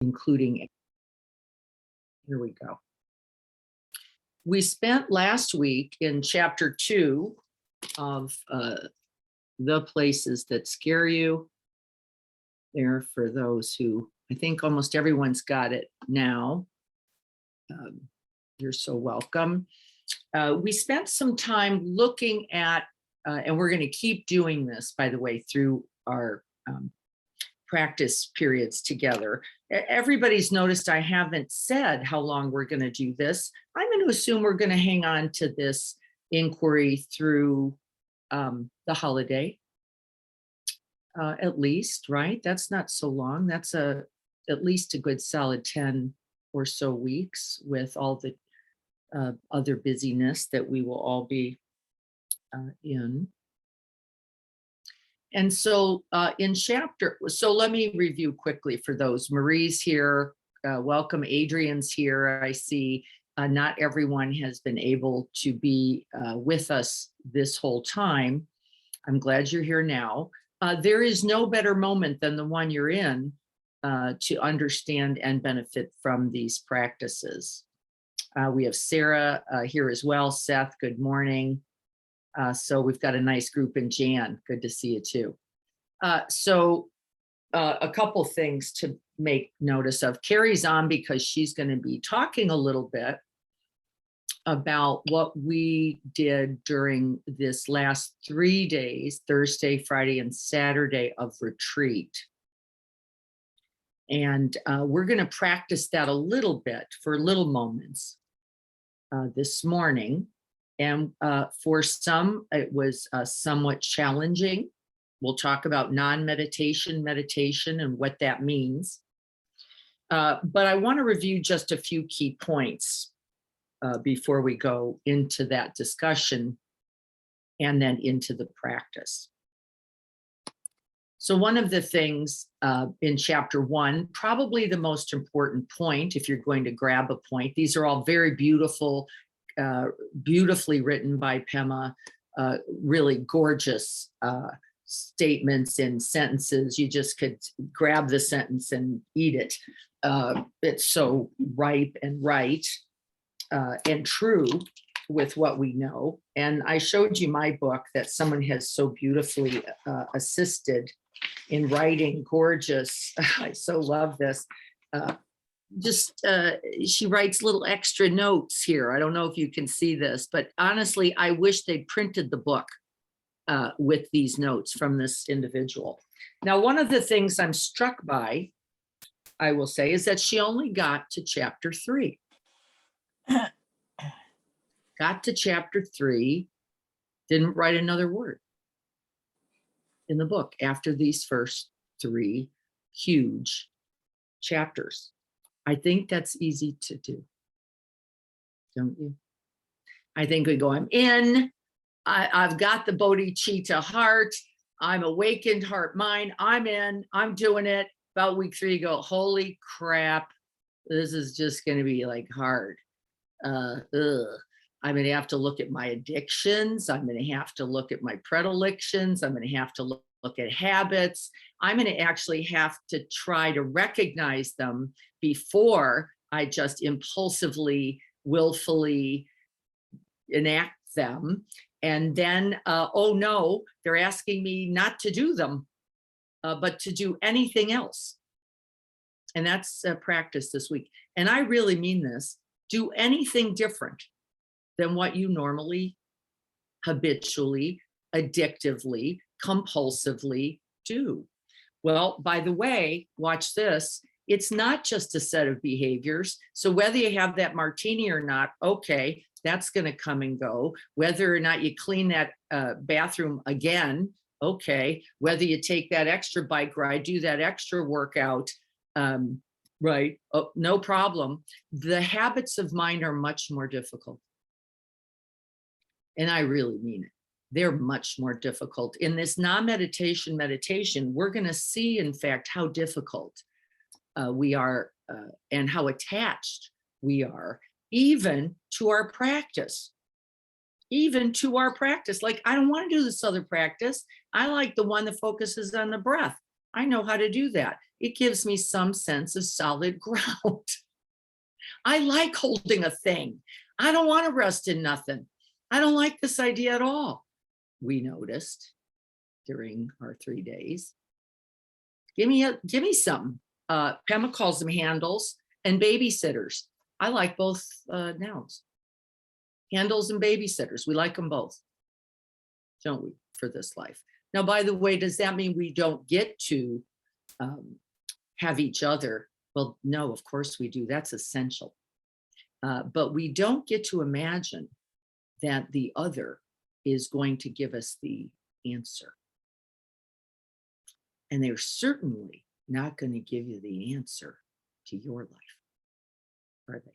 including, here we go. We spent last week in chapter 2 of The Places That Scare You. There for those who, I think almost everyone's got it now. You're so welcome. We spent some time looking at, and we're going to keep doing this, by the way, through our practice periods together. Everybody's noticed I haven't said how long we're going to do this. I'm going to assume we're going to hang on to this inquiry through the holiday, at least, right? That's not so long. That's at least a good solid 10 or so weeks with all the other busyness that we will all be in. And so so let me review quickly for those. Marie's here, welcome. Adrian's here. I see not everyone has been able to be with us this whole time. I'm glad you're here now. There is no better moment than the one you're in to understand and benefit from these practices. We have Sarah here as well. Seth, good morning. So we've got a nice group in Jan. Good to see you too. So a couple things to make notice of. Carrie's on because she's going to be talking a little bit about what we did during this last 3 days, Thursday, Friday, and Saturday of retreat. And we're going to practice that a little bit for little moments this morning. And for some, it was somewhat challenging. We'll talk about non-meditation meditation and what that means. But I want to review just a few key points before we go into that discussion and then into the practice. So one of the things in chapter 1, probably the most important point, if you're going to grab a point, these are all very beautiful, beautifully written by Pema, really gorgeous statements and sentences. You just could grab the sentence and eat it. It's so ripe and right and true with what we know. And I showed you my book that someone has so beautifully assisted in writing, gorgeous. I so love this. She writes little extra notes here. I don't know if you can see this, but honestly, I wish they printed the book with these notes from this individual. Now, one of the things I'm struck by, I will say, is that she only got to chapter 3. Got to chapter 3, didn't write another word in the book after these first 3 huge chapters. I think that's easy to do, don't you? I think we go, I'm in, I've got the bodhicitta heart, I'm awakened heart mind, I'm in, I'm doing it. About week 3, you go, holy crap, this is just going to be like hard. I'm going to have to look at my addictions. I'm going to have to look at my predilections. I'm going to have to look at habits. I'm going to actually have to try to recognize them before I just impulsively, willfully enact them. And then, oh no, they're asking me not to do them, but to do anything else. And that's practice this week. And I really mean this. Do anything different than what you normally, habitually, addictively, compulsively do. Well, by the way, watch this. It's not just a set of behaviors. So whether you have that martini or not, okay, that's going to come and go. Whether or not you clean that bathroom again, okay. Whether you take that extra bike ride, do that extra workout, right? Oh, no problem. The habits of mind are much more difficult. And I really mean it. They're much more difficult. In this non-meditation meditation, we're going to see, in fact, how difficult we are and how attached we are, even to our practice. Even to our practice. Like, I don't want to do this other practice. I like the one that focuses on the breath. I know how to do that. It gives me some sense of solid ground. I like holding a thing. I don't want to rest in nothing. I don't like this idea at all. We noticed during our 3 days. Give me something. Pema calls them handles and babysitters. I like both nouns. Handles and babysitters. We like them both, don't we, for this life? Now, by the way, does that mean we don't get to have each other? Well, no, of course we do. That's essential. But we don't get to imagine that the other is going to give us the answer. And they're certainly not going to give you the answer to your life, are they?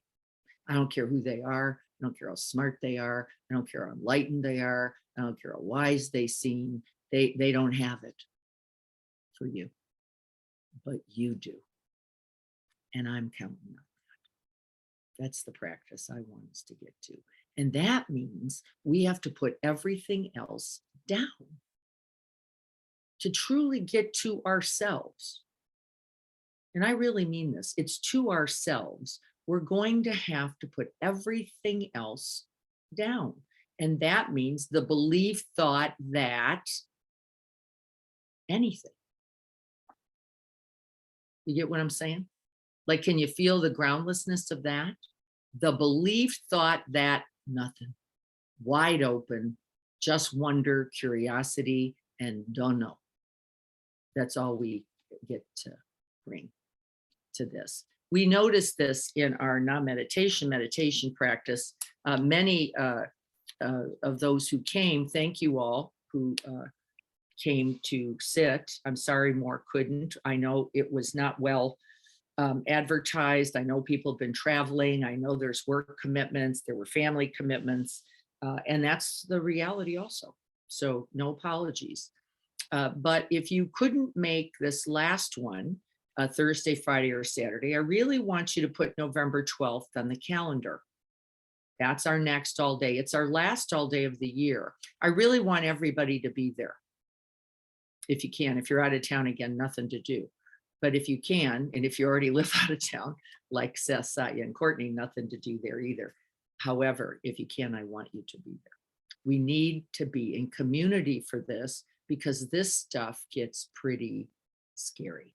I don't care who they are. I don't care how smart they are. I don't care how enlightened they are. I don't care how wise they seem. They don't have it for you, but you do. And I'm counting on that. That's the practice I want us to get to. And that means we have to put everything else down to truly get to ourselves. And I really mean this. It's to ourselves. We're going to have to put everything else down. And that means the belief, thought that anything. You get what I'm saying? Like, can you feel the groundlessness of that? The belief, thought that nothing, wide open, just wonder, curiosity, and don't know. That's all we get to bring to this. We notice this in our meditation practice. Many of those who came, thank you all who came to sit. I'm sorry more couldn't. I know it was not well advertised. I know people have been traveling. I know there's work commitments. There were family commitments. And that's the reality also. So no apologies. But if you couldn't make this last one, Thursday, Friday, or Saturday, I really want you to put November 12th on the calendar. That's our next all day. It's our last all day of the year. I really want everybody to be there. If you can. If you're out of town, again, nothing to do. But if you can, and if you already live out of town, like Seth, Satya, and Courtney, nothing to do there either. However, if you can, I want you to be there. We need to be in community for this because this stuff gets pretty scary.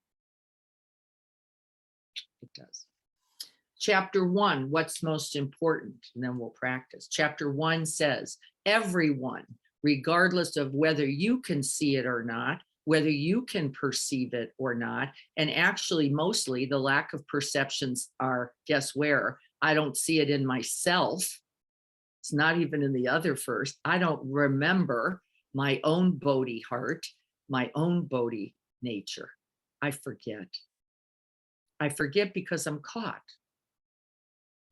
It does. Chapter 1, what's most important? And then we'll practice. Chapter 1 says, everyone, regardless of whether you can see it or not, whether you can perceive it or not, and actually mostly the lack of perceptions are, guess where? I don't see it in myself. It's not even in the other first. I don't remember my own Bodhi heart, my own Bodhi nature. I forget. I forget because I'm caught.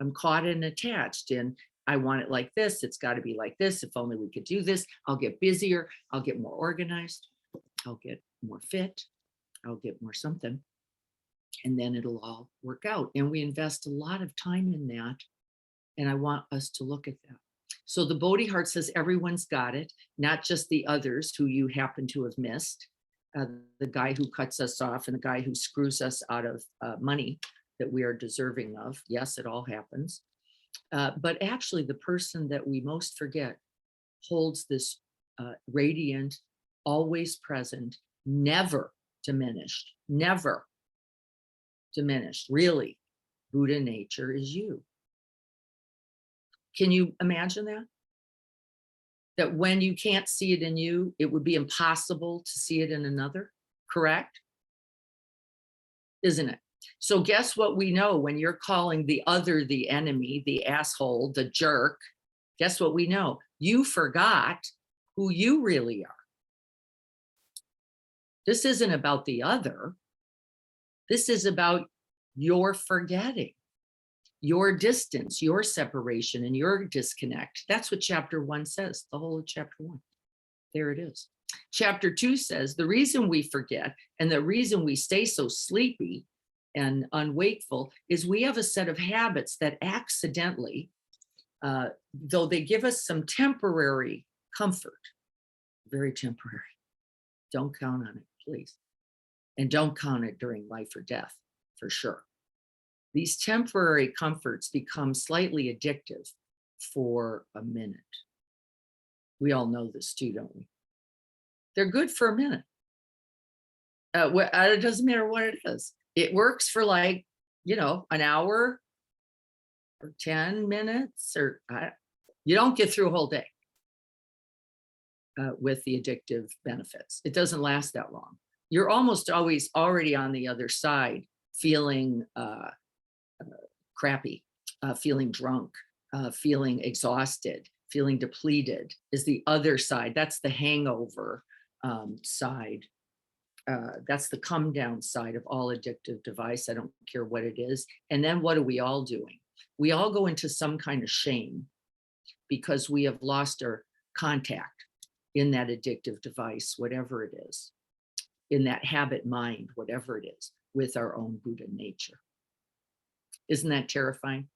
I'm caught and attached in, I want it like this. It's got to be like this. If only we could do this. I'll get busier. I'll get more organized. I'll get more fit. I'll get more something. And then it'll all work out. And we invest a lot of time in that. And I want us to look at that. So the Bodhi heart says everyone's got it, not just the others who you happen to have missed. The guy who cuts us off and the guy who screws us out of money that we are deserving of. Yes, it all happens. But actually the person that we most forget holds this radiant, always present, never diminished, really, Buddha nature is you. Can you imagine that? That when you can't see it in you, it would be impossible to see it in another, correct? Isn't it? So guess what we know when you're calling the other the enemy, the asshole, the jerk, guess what we know? You forgot who you really are. This isn't about the other. This is about your forgetting, your distance, your separation, and your disconnect. That's what chapter 1 says, the whole of chapter 1. There it is. Chapter 2 says the reason we forget and the reason we stay so sleepy and unwakeful is we have a set of habits that accidentally, though they give us some temporary comfort, very temporary, don't count on it, please. And don't count it during life or death, for sure. These temporary comforts become slightly addictive for a minute. We all know this too, don't we? They're good for a minute. It doesn't matter what it is. It works for like, an hour or 10 minutes, or you don't get through a whole day with the addictive benefits. It doesn't last that long. You're almost always already on the other side, feeling crappy, feeling drunk, feeling exhausted, feeling depleted is the other side. That's the hangover side. That's the come down side of all addictive device. I don't care what it is. And then what are we all doing? We all go into some kind of shame because we have lost our contact in that addictive device, whatever it is, in that habit mind, whatever it is, with our own Buddha nature. Isn't that terrifying?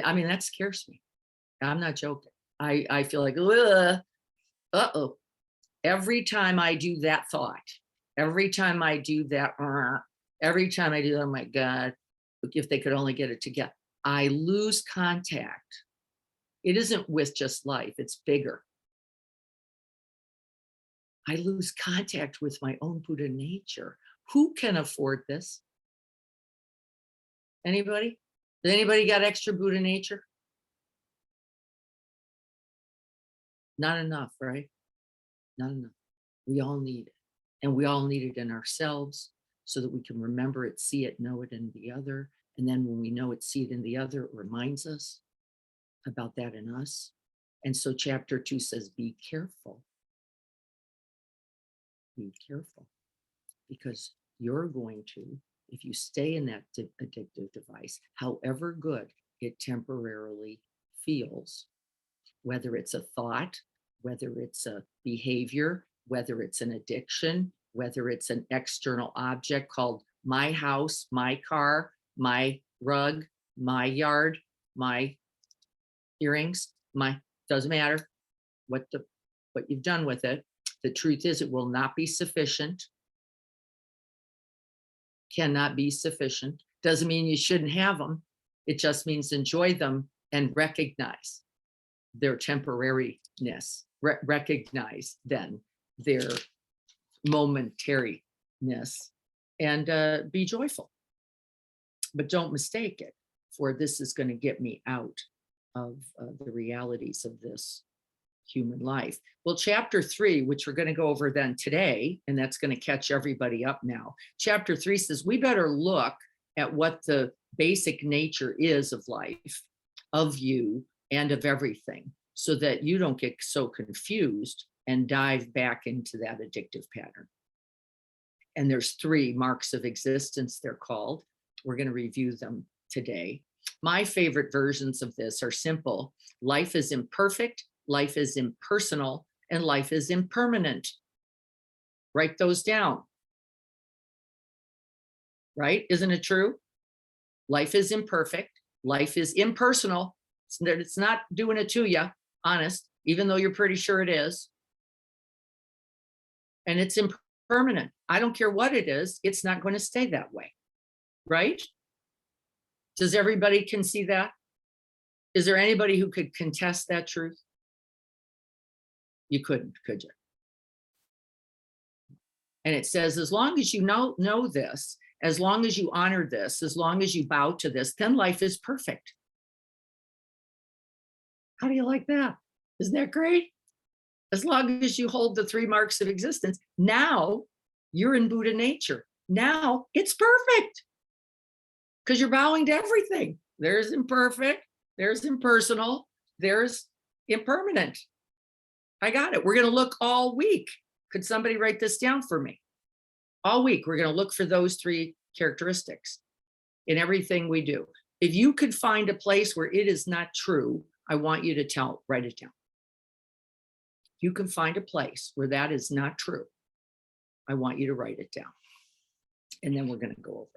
I mean, that scares me. I'm not joking. I feel like, uh-oh. Every time I do that thought, every time I do that, every time I do that, oh my God, if they could only get it together, I lose contact. It isn't with just life, it's bigger. I lose contact with my own Buddha nature. Who can afford this? Anybody? Does anybody got extra Buddha nature? Not enough, right? Not enough. We all need it. And we all need it in ourselves so that we can remember it, see it, know it in the other. And then when we know it, see it in the other, it reminds us about that in us. And so chapter 2 says, be careful. Be careful. Because you're going to, if you stay in that addictive device, however good it temporarily feels, whether it's a thought, whether it's a behavior, whether it's an addiction, whether it's an external object called my house, my car, my rug, my yard, my earrings, doesn't matter what you've done with it. The truth is it will not be sufficient. Cannot be sufficient. Doesn't mean you shouldn't have them. It just means enjoy them and recognize their temporariness. Recognize then their momentariness and be joyful. But don't mistake it, for this is going to get me out of the realities of this human life. Well, chapter 3, which we're going to go over then today, and that's going to catch everybody up now. Chapter 3 says we better look at what the basic nature is of life, of you, and of everything, so that you don't get so confused and dive back into that addictive pattern. And there's 3 marks of existence, they're called. We're going to review them today. My favorite versions of this are simple. Life is imperfect, life is impersonal, and life is impermanent. Write those down. Right? Isn't it true? Life is imperfect, life is impersonal. It's not doing it to you, honest, even though you're pretty sure it is. And it's impermanent. I don't care what it is, it's not going to stay that way. Right? Does everybody can see that? Is there anybody who could contest that truth? You couldn't, could you? And it says, as long as you know this, as long as you honor this, as long as you bow to this, then life is perfect. How do you like that? Isn't that great? As long as you hold the 3 marks of existence, now you're in Buddha nature. Now it's perfect because you're bowing to everything. There's imperfect, there's impersonal, there's impermanent. I got it. We're going to look all week. Could somebody write this down for me? All week, we're going to look for those 3 characteristics in everything we do. If you could find a place where it is not true, I want you to write it down. If you can find a place where that is not true, I want you to write it down. And then we're going to go over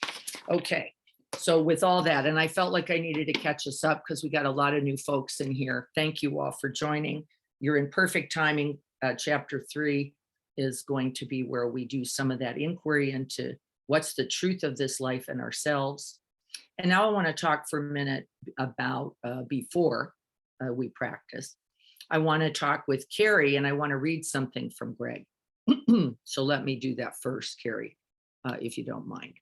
it. Okay. So with all that, and I felt like I needed to catch us up because we got a lot of new folks in here. Thank you all for joining. You're in perfect timing. Chapter 3 is going to be where we do some of that inquiry into what's the truth of this life and ourselves. And now I want to talk for a minute about before we practice. I want to talk with Carrie, and I want to read something from Greg. So let me do that first, Carrie, if you don't mind,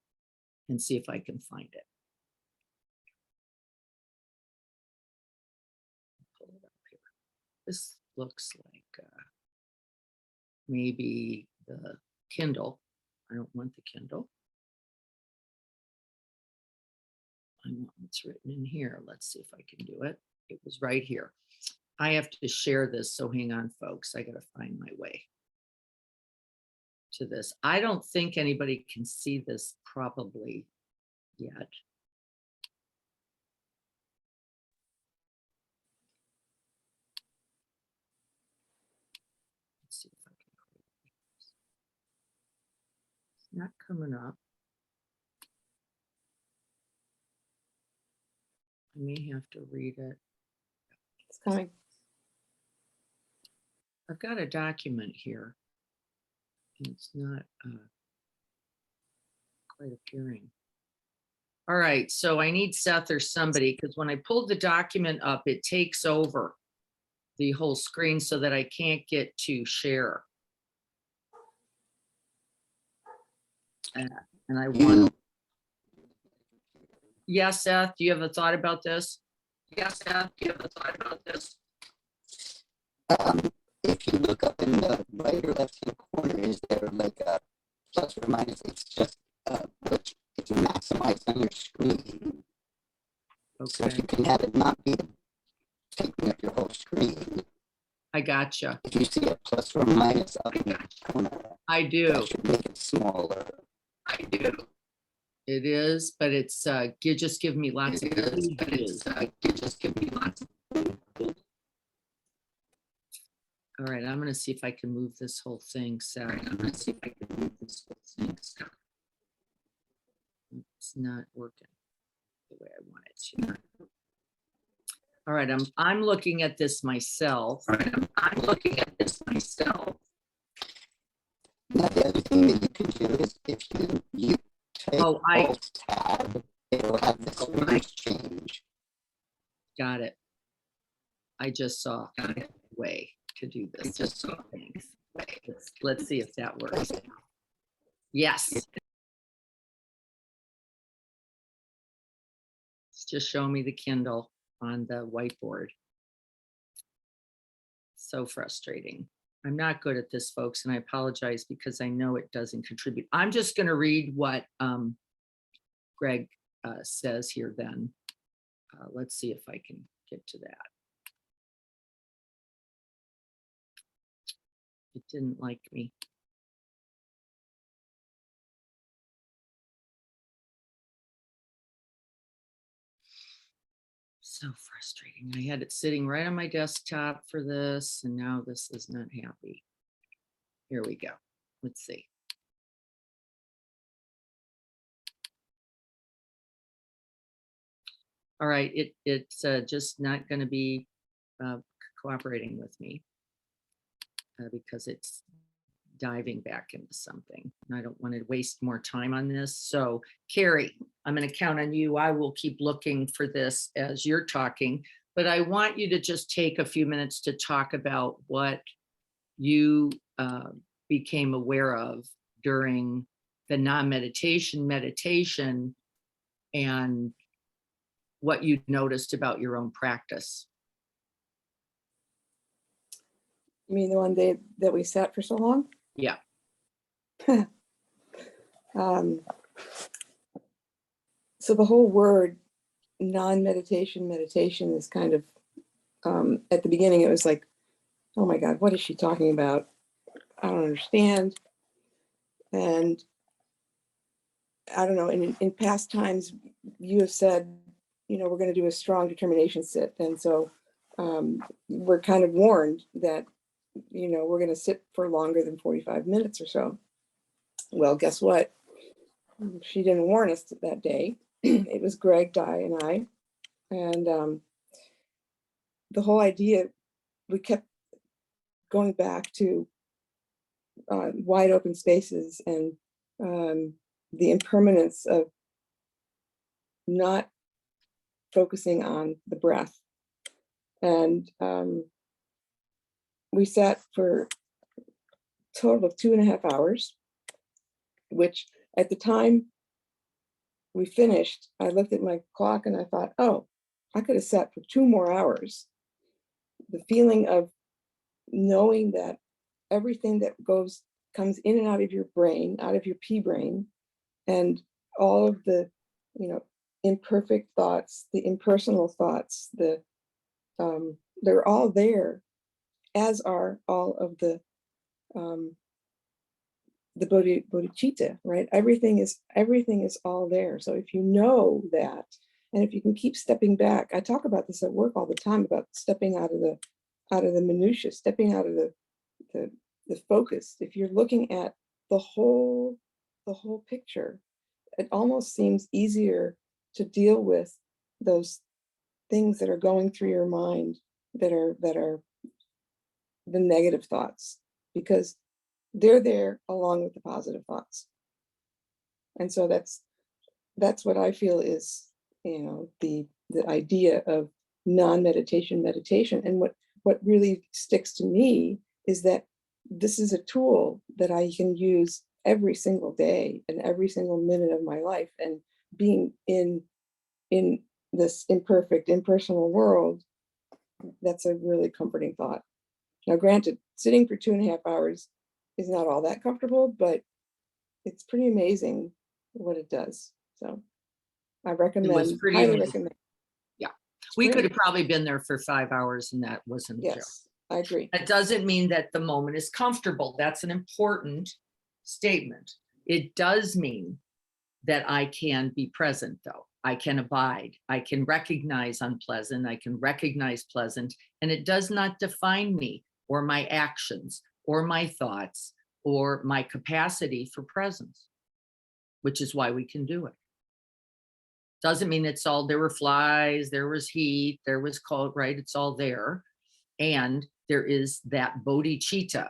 and see if I can find it. Pull it up here. This looks like maybe the Kindle. I don't want the Kindle. I want what's written in here. Let's see if I can do it. It was right here. I have to share this, so hang on, folks. I got to find my way to this. I don't think anybody can see this probably yet. Let's see if I can create this. It's not coming up. I may have to read it. It's coming. I've got a document here. And it's not quite appearing. All right, so I need Seth or somebody, because when I pulled the document up, it takes over the whole screen so that I can't get to share. And I want. Yeah, Seth, do you have a thought about this? Yes, Seth, do you have a thought about this? If you look up in the right or left hand corner, is there like a plus or minus? It's just which it's maximized on your screen. Okay. So if you can have it not be taking up your whole screen. I gotcha. If you see a plus or minus up in the corner, I do. that should make it smaller. I do. It is, but it's you just give me lots of clues. You just give me lots of. All right, I'm going to see if I can move this whole thing, Seth. I'm going to see if I can move this whole thing. It's not working the way I want it to. All right, I'm looking at this myself. All right, I'm looking at this myself. Now the other thing that you can do is if you take Alt tab, it'll have this image change. Got it. I just saw a way to do this. I just saw things. Let's see if that works. Yes. It's just showing me the Kindle on the whiteboard. So frustrating. I'm not good at this, folks, and I apologize because I know it doesn't contribute. I'm just going to read what Greg says here then. Let's see if I can get to that. It didn't like me. So frustrating. I had it sitting right on my desktop for this, and now this is not happy. Here we go. Let's see. All right, it's just not going to be cooperating with me because it's diving back into something. And I don't want to waste more time on this. So Carrie, I'm going to count on you. I will keep looking for this as you're talking, but I want you to just take a few minutes to talk about what you became aware of during the non-meditation meditation and what you noticed about your own practice. You mean the one day that we sat for so long? Yeah. So the whole word non-meditation, meditation is kind of, at the beginning, it was like, oh my God, what is she talking about? I don't understand. And I don't know, in past times, you have said, you know, we're going to do a strong determination sit. And so we're kind of warned that, you know, we're going to sit for longer than 45 minutes or so. Well, guess what? She didn't warn us that day. It was Greg, Di, and I. And the whole idea, we kept going back to wide open spaces, and the impermanence of not focusing on the breath. And we sat for a total of 2.5 hours, which at the time we finished, I looked at my clock and I thought, oh, I could have sat for 2 more hours. The feeling of knowing that everything that comes in and out of your brain, out of your pea brain, and all of the, imperfect thoughts, the impersonal thoughts, they're all there, as are all of the bodhicitta, right? Everything is all there. So if you know that, and if you can keep stepping back, I talk about this at work all the time, about stepping out of the minutia, stepping out of the focus. If you're looking at the whole picture, it almost seems easier to deal with those things that are going through your mind, that are the negative thoughts, because they're there along with the positive thoughts. And so that's what I feel is, the idea of non-meditation meditation. And what really sticks to me is that this is a tool that I can use every single day and every single minute of my life. And being in this imperfect, impersonal world, that's a really comforting thought. Now, granted, sitting for 2.5 hours is not all that comfortable, but it's pretty amazing what it does. So I recommend, highly recommend. Yeah, we could have probably been there for 5 hours and that wasn't a joke. Yes, I agree. That doesn't mean that the moment is comfortable. That's an important statement. It does mean that I can be present, though. I can abide. I can recognize unpleasant. I can recognize pleasant. And it does not define me or my actions or my thoughts or my capacity for presence, which is why we can do it. Doesn't mean it's all, there were flies, there was heat, there was cold, right? It's all there. And there is that bodhicitta,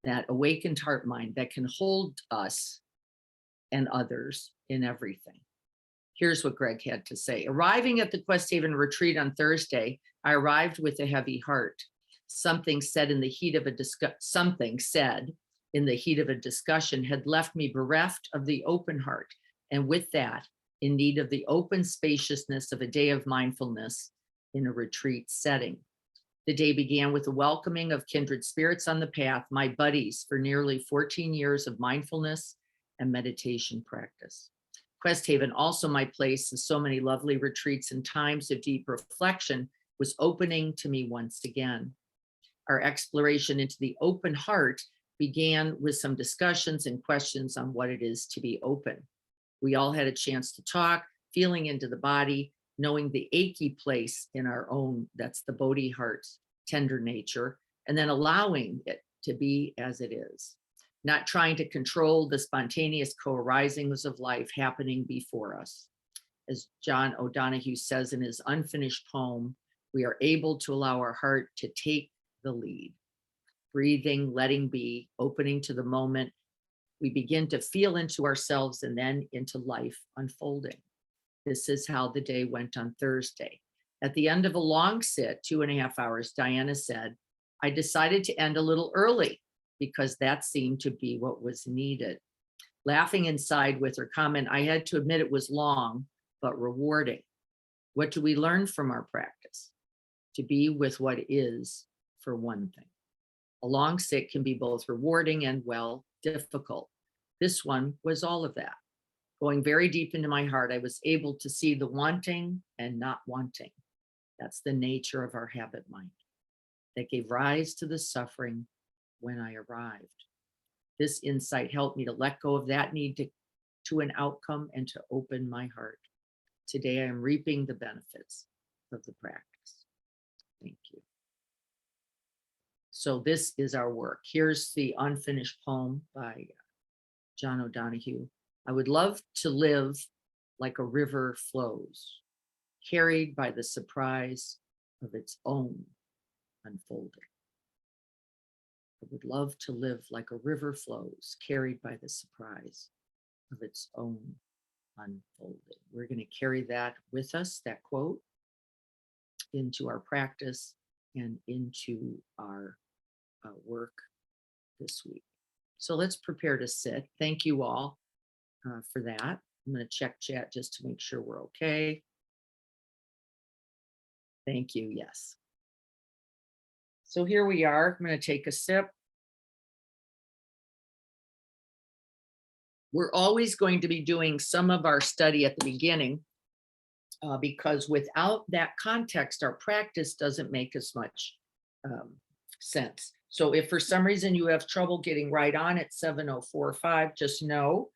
that awakened heart mind that can hold us and others in everything. Here's what Greg had to say. Arriving at the Quest Haven retreat on Thursday, I arrived with a heavy heart. Something said in the heat of a discussion had left me bereft of the open heart, and with that, in need of the open spaciousness of a day of mindfulness in a retreat setting. The day began with a welcoming of kindred spirits on the path, my buddies for nearly 14 years of mindfulness and meditation practice. Quest Haven, also my place of so many lovely retreats and times of deep reflection, was opening to me once again. Our exploration into the open heart began with some discussions and questions on what it is to be open. We all had a chance to talk, feeling into the body, knowing the achy place in our own, that's the Bodhi heart's tender nature, and then allowing it to be as it is. Not trying to control the spontaneous co-arisings of life happening before us. As John O'Donohue says in his unfinished poem, we are able to allow our heart to take the lead. Breathing, letting be, opening to the moment, we begin to feel into ourselves and then into life unfolding. This is how the day went on Thursday. At the end of a long sit, 2.5 hours, Diana said, I decided to end a little early because that seemed to be what was needed. Laughing inside with her comment, I had to admit it was long, but rewarding. What do we learn from our practice? To be with what is, for one thing. A long sit can be both rewarding and, well, difficult. This one was all of that. Going very deep into my heart, I was able to see the wanting and not wanting. That's the nature of our habit mind that gave rise to the suffering when I arrived. This insight helped me to let go of that need to an outcome and to open my heart. Today, I am reaping the benefits of the practice. Thank you. So this is our work. Here's the unfinished poem by John O'Donohue. I would love to live like a river flows, carried by the surprise of its own unfolding. I would love to live like a river flows, carried by the surprise of its own unfolding. We're going to carry that with us, that quote, into our practice and into our work this week. So let's prepare to sit. Thank you all for that. I'm going to check chat just to make sure we're okay. Thank you. Yes. So here we are. I'm going to take a sip. We're always going to be doing some of our study at the beginning because without that context, our practice doesn't make as much sense. So if for some reason you have trouble getting right on at 7:04:05, just know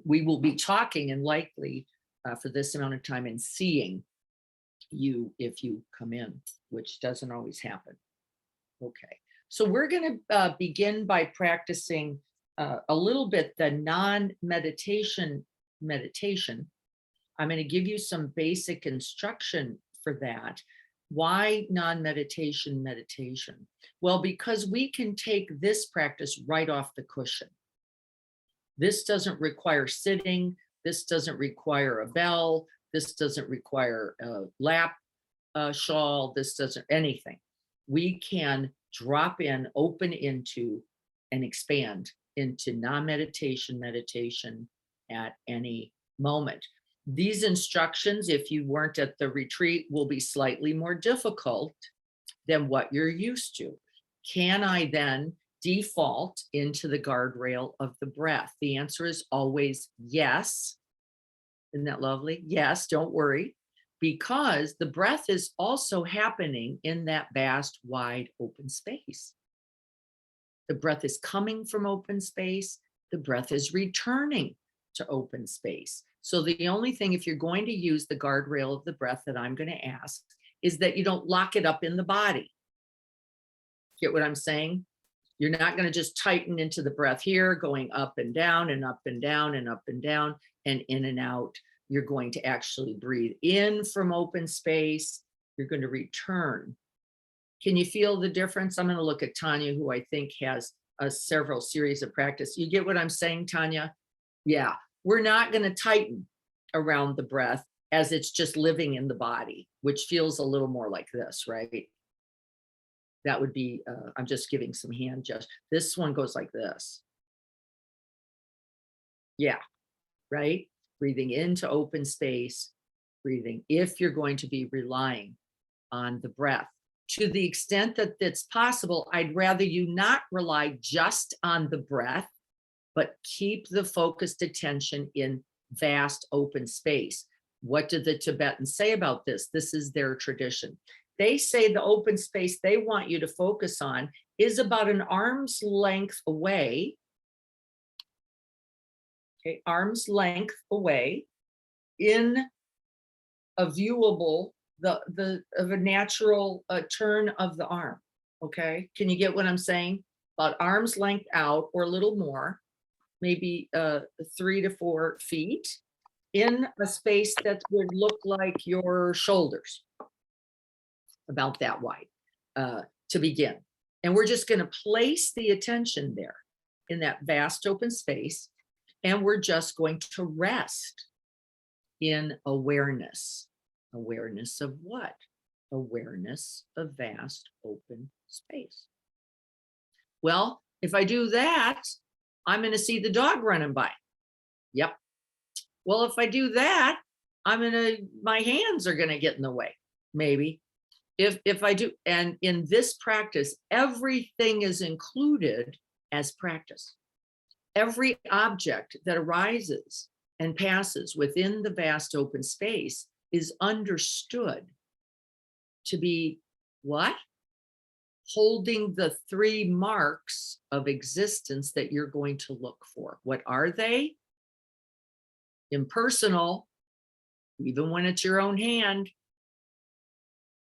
we will be talking and likely for this amount of time and seeing you if you come in, which doesn't always happen. Okay, so we're going to begin by practicing a little bit the non-meditation meditation. I'm going to give you some basic instruction for that. Why non-meditation meditation? Well, because we can take this practice right off the cushion. This doesn't require sitting. This doesn't require a bell. This doesn't require a lap shawl. This doesn't anything. We can drop in, open into, and expand into non-meditation meditation at any moment. These instructions, if you weren't at the retreat, will be slightly more difficult than what you're used to. Can I then default into the guardrail of the breath? The answer is always yes. Isn't that lovely? Yes, don't worry, because the breath is also happening in that vast, wide, open space. The breath is coming from open space. The breath is returning to open space. So the only thing, if you're going to use the guardrail of the breath that I'm going to ask, is that you don't lock it up in the body. Get what I'm saying? You're not going to just tighten into the breath here, going up and down and up and down and up and down and in and out. You're going to actually breathe in from open space. You're going to return. Can you feel the difference? I'm going to look at Tanya, who I think has several series of practice. You get what I'm saying, Tanya? Yeah, we're not going to tighten around the breath as it's just living in the body, which feels a little more like this, right? That would be, I'm just giving some hand gestures. This one goes like this. Yeah, right? Breathing into open space, breathing if you're going to be relying on the breath. To the extent that it's possible, I'd rather you not rely just on the breath, but keep the focused attention in vast open space. What did the Tibetans say about this? This is their tradition. They say the open space they want you to focus on is about an arm's length away. Okay, arm's length away in a viewable, of a natural turn of the arm. Okay, can you get what I'm saying? About arm's length out or a little more, maybe 3 to 4 feet in a space that would look like your shoulders, about that wide to begin. And we're just going to place the attention there in that vast open space. And we're just going to rest in awareness. Awareness of what? Awareness of vast open space. Well, if I do that, I'm going to see the dog running by. Yep. Well, if I do that, my hands are going to get in the way, maybe. If I do, and in this practice, everything is included as practice. Every object that arises and passes within the vast open space is understood to be what? Holding the 3 marks of existence that you're going to look for. What are they? Impersonal, even when it's your own hand.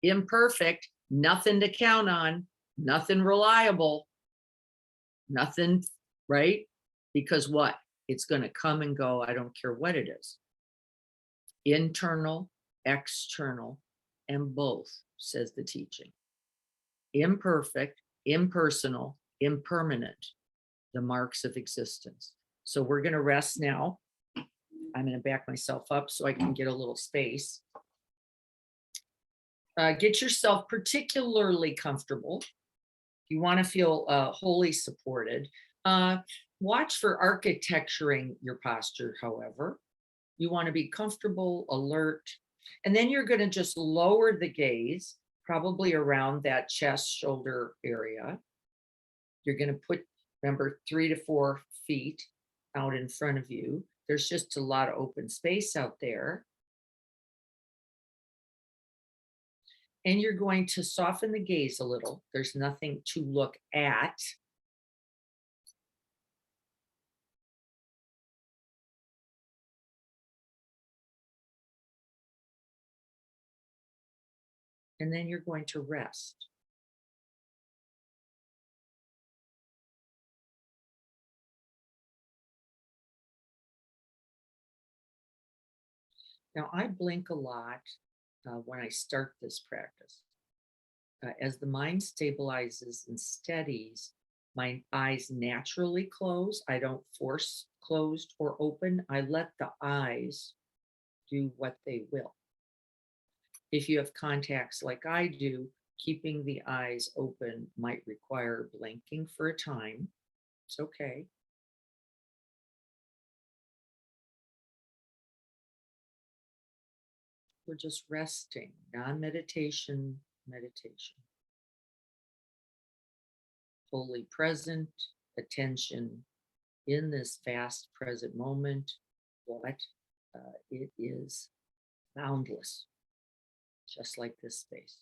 Imperfect, nothing to count on, nothing reliable, nothing, right? Because what? It's going to come and go. I don't care what it is. Internal, external, and both, says the teaching. Imperfect, impersonal, impermanent, the marks of existence. So we're going to rest now. I'm going to back myself up so I can get a little space. Get yourself particularly comfortable. You want to feel wholly supported. Watch for architecturing your posture, however. You want to be comfortable, alert, and then you're going to just lower the gaze, probably around that chest, shoulder area. You're going to put, remember, 3 to 4 feet out in front of you. There's just a lot of open space out there. And you're going to soften the gaze a little. There's nothing to look at. And then you're going to rest. Now, I blink a lot when I start this practice. As the mind stabilizes and steadies, my eyes naturally close. I don't force closed or open. I let the eyes do what they will. If you have contacts like I do, keeping the eyes open might require blinking for a time. It's okay. We're just resting, non-meditation, meditation. Fully present, attention in this vast present moment, what it is boundless, just like this space.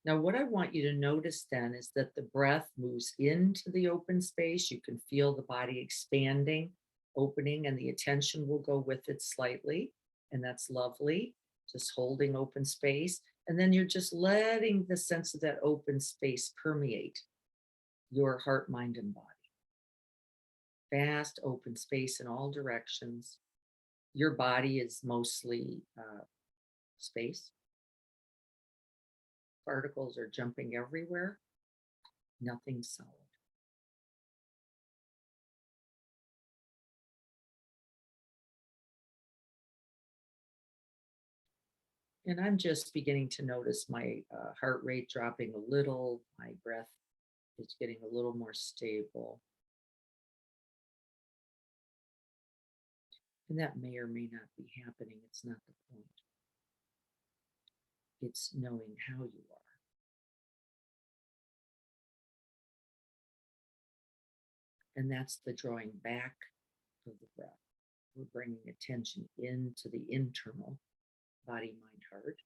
Now, what I want you to notice then is that the breath moves into the open space. You can feel the body expanding, opening, and the attention will go with it slightly. And that's lovely, just holding open space. And then you're just letting the sense of that open space permeate your heart, mind, and body. Vast open space in all directions. Your body is mostly space. Particles are jumping everywhere. Nothing solid. And I'm just beginning to notice my heart rate dropping a little. My breath is getting a little more stable. And that may or may not be happening. It's not the point. It's knowing how you are. And that's the drawing back of the breath. We're bringing attention into the internal body, mind, heart,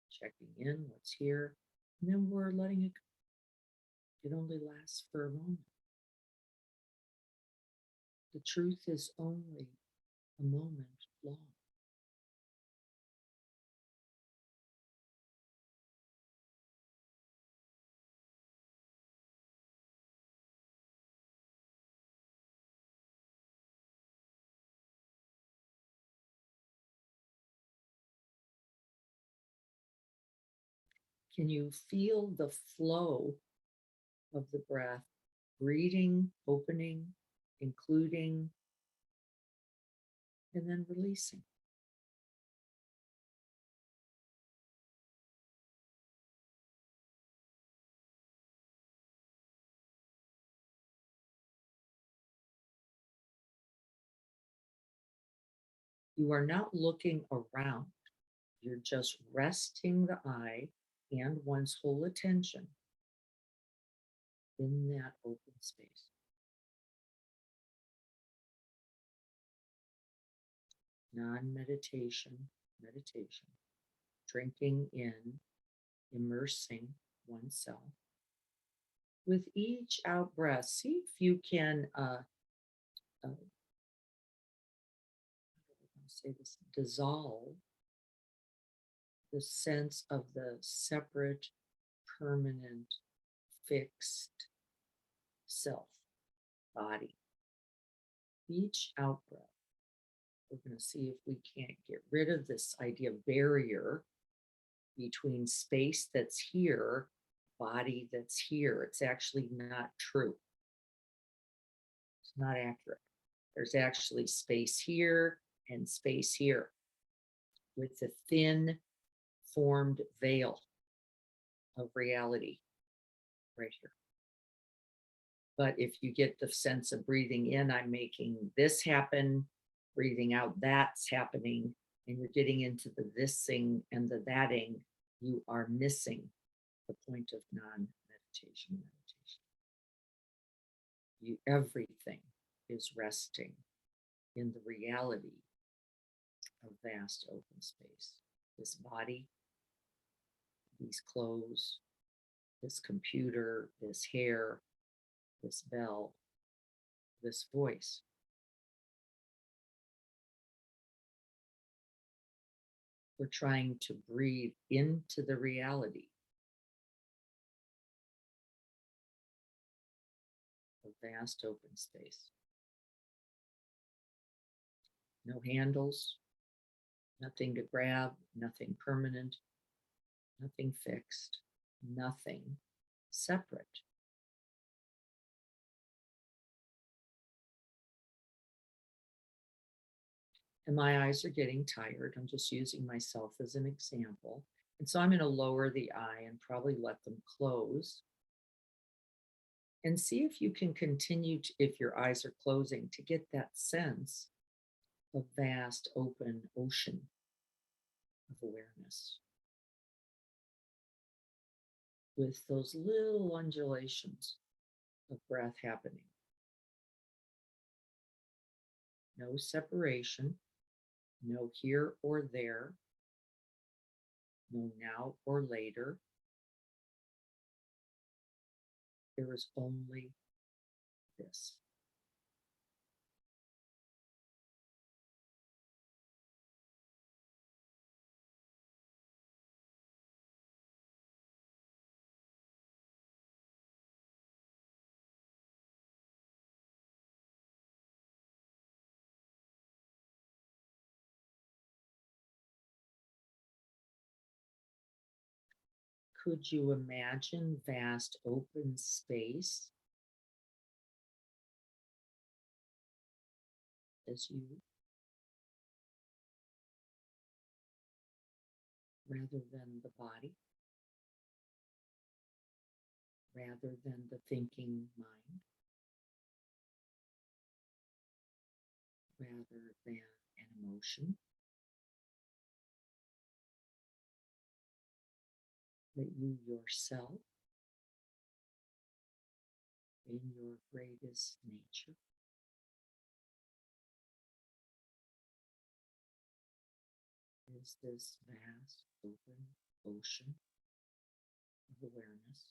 checking in, what's here, and then we're letting it go. It only lasts for a moment. The truth is only a moment long. Can you feel the flow of the breath, breathing, opening, including, and then releasing? You are not looking around. You're just resting the eye and one's whole attention in that open space. Non-meditation, meditation, drinking in, immersing oneself. With each out breath, see if you can dissolve the sense of the separate, permanent, fixed self, body, each out breath, we're going to see if we can't get rid of this idea of barrier between space that's here, body that's here. It's actually not true. It's not accurate. There's actually space here and space here with the thin formed veil of reality right here. But if you get the sense of breathing in, I'm making this happen, breathing out, that's happening, and you're getting into the thising and the thating, you are missing the point of non-meditation. Everything is resting in the reality of vast open space. This body, these clothes, this computer, this hair, this bell, this voice. We're trying to breathe into the reality of vast open space. No handles, nothing to grab, nothing permanent, nothing fixed, nothing separate. And my eyes are getting tired. I'm just using myself as an example. And so I'm going to lower the eye and probably let them close. And see if you can continue to, if your eyes are closing, to get that sense of vast open ocean of awareness with those little undulations of breath happening. No separation, no here or there, no now or later. There is only this. Could you imagine vast open space as you, rather than the body, rather than the thinking mind, rather than an emotion? That you yourself, in your greatest nature, is this vast open ocean of awareness.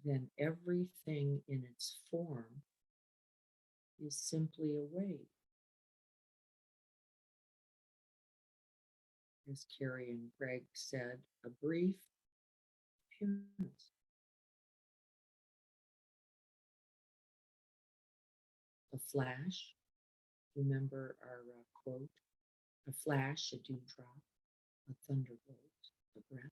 Then everything in its form is simply a wave. As Carrie and Greg said, a brief appearance. A flash, remember our quote, a flash, a dewdrop, a thunderbolt, a breath.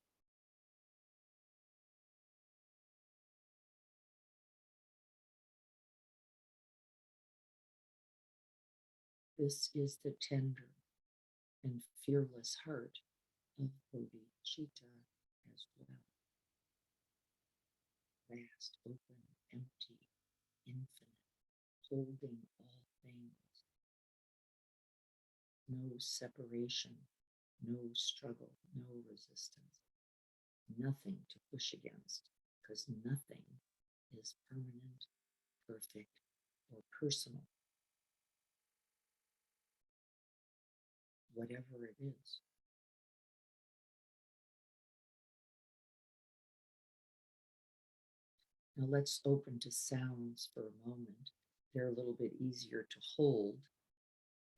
This is the tender and fearless heart of bodhicitta as well. Vast, open, empty, infinite, holding all things. No separation, no struggle, no resistance. Nothing to push against, because nothing is permanent, perfect, or personal. Whatever it is. Now let's open to sounds for a moment. They're a little bit easier to hold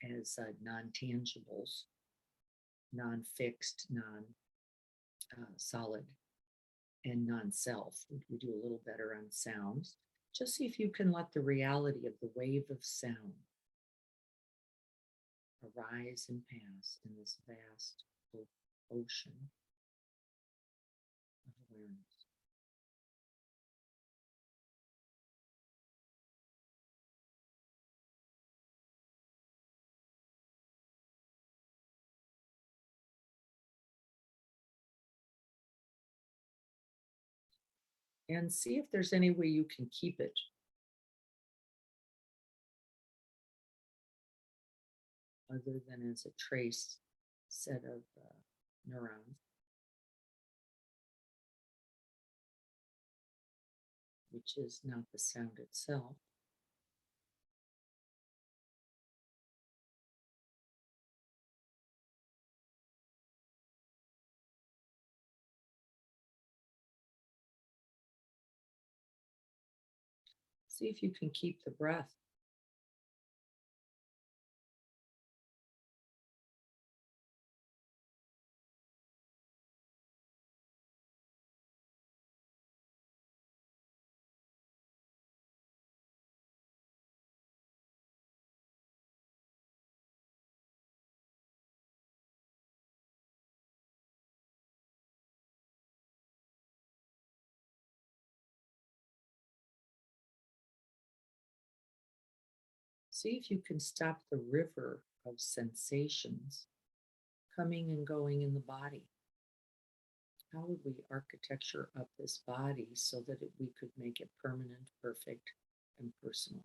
as non-tangibles, non-fixed, solid and non-self. We do a little better on sounds. Just see if you can let the reality of the wave of sound arise and pass in this vast ocean of awareness. And see if there's any way you can keep it. Other than as a trace set of neurons, which is not the sound itself. See if you can keep the breath. See if you can stop the river of sensations coming and going in the body. How would we architecture up this body so that we could make it permanent, perfect, and personal?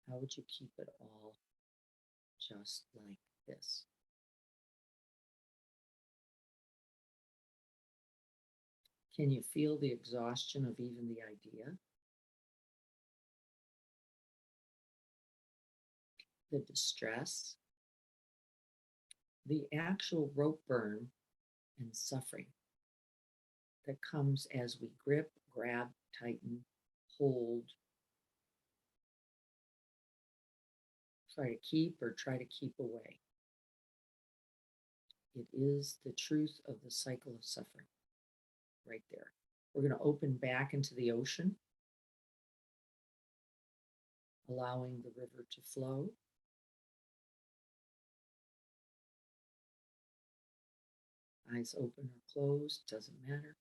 How would you keep it all just like this? Can you feel the exhaustion of even the idea? The distress? The actual rope burn and suffering that comes as we grip, grab, tighten, hold, try to keep or try to keep away. It is the truth of the cycle of suffering right there. We're going to open back into the ocean, allowing the river to flow. Eyes open or closed, doesn't matter.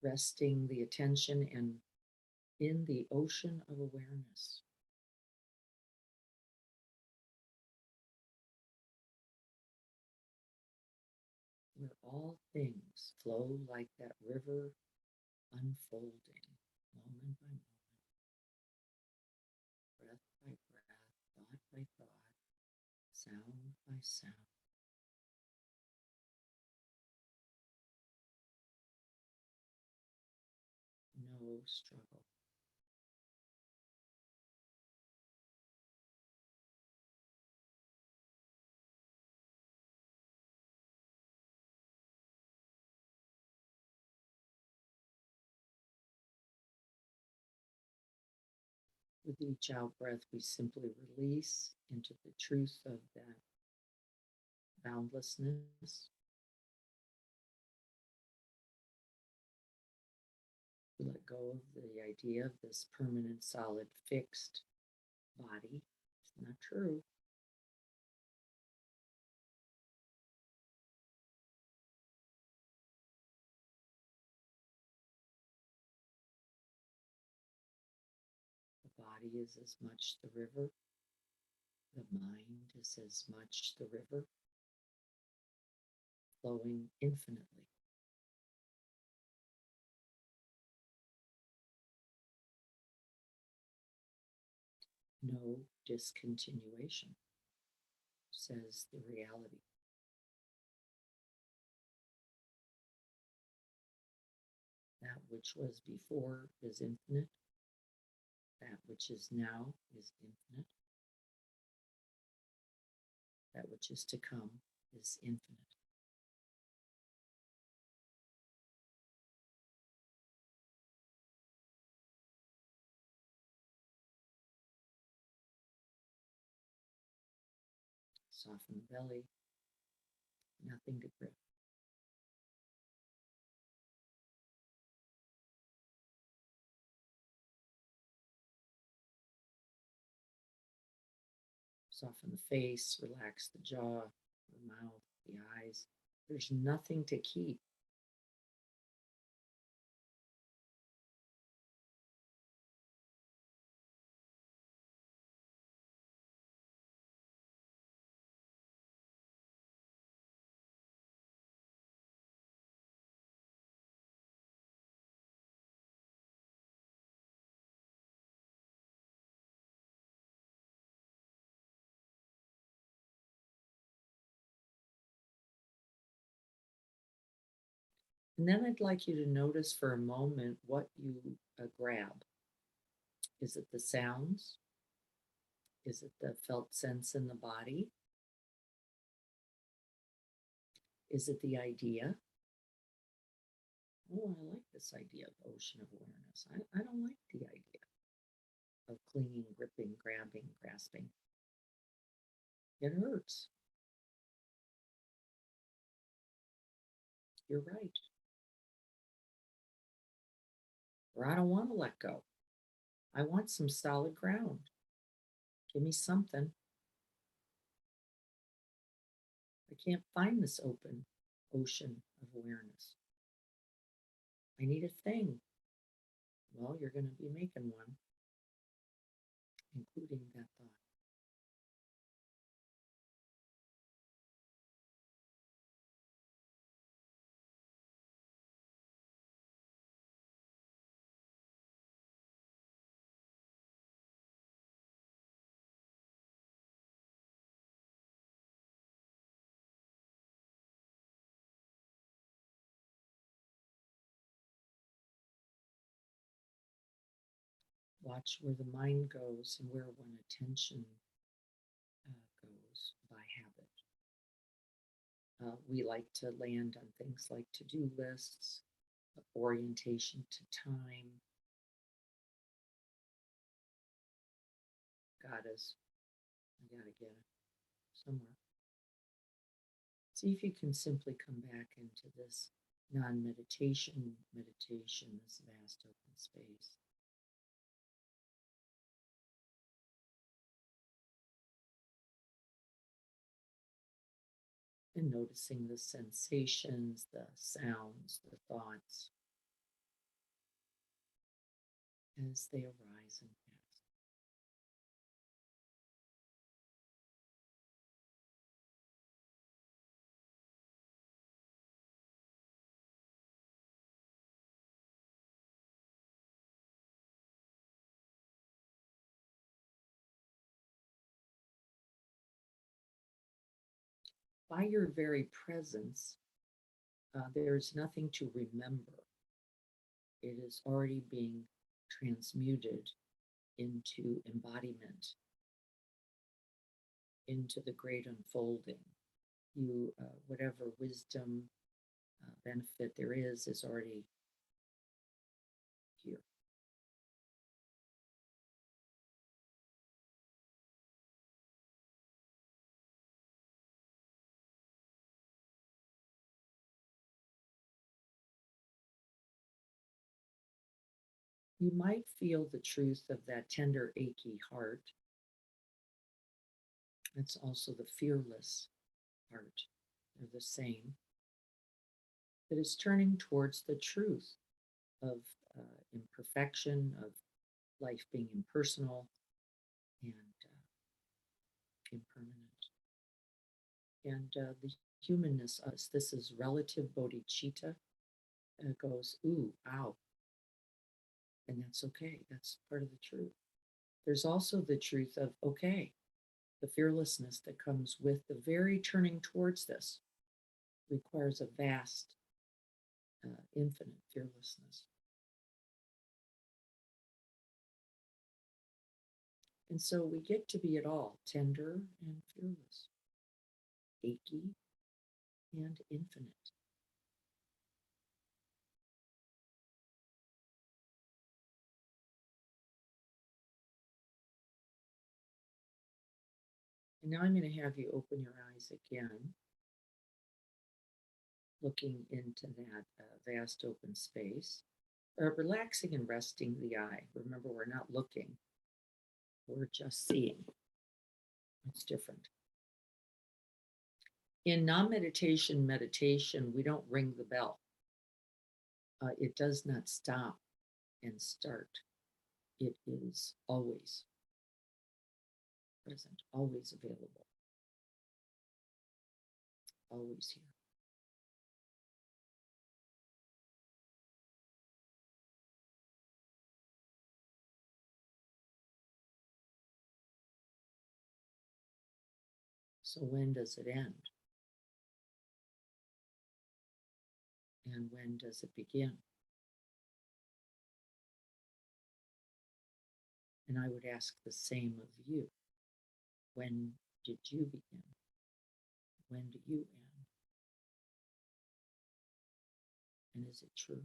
Resting the attention in the ocean of awareness. Where all things flow like that river unfolding, moment by moment, breath by breath, thought by thought, sound by sound. No struggle. With each out breath, we simply release into the truth of that boundlessness. We let go of the idea of this permanent, solid, fixed body. It's not true. The body is as much the river. The mind is as much the river, flowing infinitely. No discontinuation, says the reality. That which was before is infinite. That which is now is infinite. That which is to come is infinite. Soften the belly. Nothing to grip. Soften the face, relax the jaw, the mouth, the eyes. There's nothing to keep. And then I'd like you to notice for a moment what you grab. Is it the sounds? Is it the felt sense in the body? Is it the idea? Oh, I like this idea of ocean of awareness. I don't like the idea of clinging, gripping, grabbing, grasping. It hurts. You're right. Or I don't want to let go. I want some solid ground. Give me something. I can't find this open ocean of awareness. I need a thing. Well, you're going to be making one, including that thought. Watch where the mind goes and where one attention goes by habit. We like to land on things like to-do lists, orientation to time. I gotta get it somewhere. See if you can simply come back into this non-meditation, this vast open space. And noticing the sensations, the sounds, the thoughts as they arise and pass. By your very presence, there's nothing to remember. It is already being transmuted into embodiment, into the great unfolding. Whatever wisdom, benefit there is already here. You might feel the truth of that tender, achy heart. It's also the fearless heart. They're the same. That is turning towards the truth of imperfection, of life being impersonal and impermanent. And the humanness, us, this is relative bodhicitta, goes, ooh, ow. And that's okay. That's part of the truth. There's also the truth of, okay, the fearlessness that comes with the very turning towards this requires a vast, infinite fearlessness. And so we get to be it all, tender and fearless, achy and infinite. And now I'm going to have you open your eyes again, looking into that vast open space, relaxing and resting the eye. Remember, we're not looking, we're just seeing. It's different. In non-meditation meditation, we don't ring the bell. It does not stop and start. It is always present, always available, always here. So when does it end? And when does it begin? And I would ask the same of you. When did you begin? When do you end? And is it true?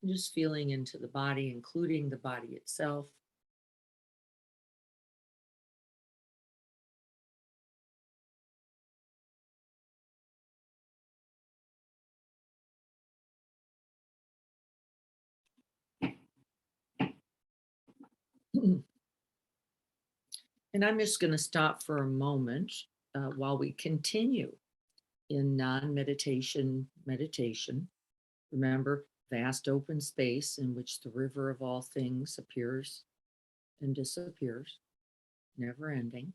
Just feeling into the body, including the body itself. And I'm just going to stop for a moment while we continue in non-meditation meditation. Remember, vast open space in which the river of all things appears and disappears, never ending.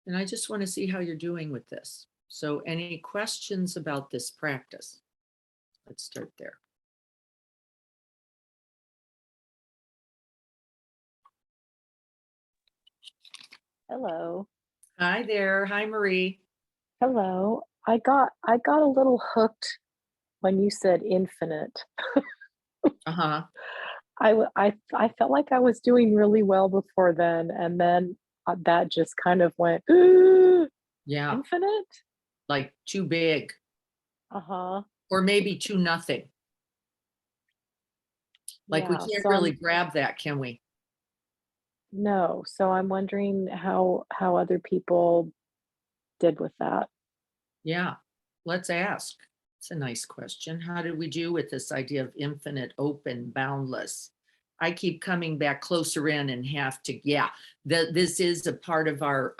And I just want to see how you're doing with this. So any questions about this practice? Let's start there. Hello. Hi there. Hi, Marie. Hello. I got a little hooked when you said infinite. Uh-huh. I felt like I was doing really well before then, and then that just kind of went, "Ooh, Yeah, infinite?" like too big, Uh-huh. or maybe too nothing. Like we Yeah, can't so really grab that, can we? no, so I'm wondering how other people did with that. Yeah, let's ask. It's a nice question. How did we do with this idea of infinite, open, boundless? I keep coming back closer in and have to, yeah, this is a part of our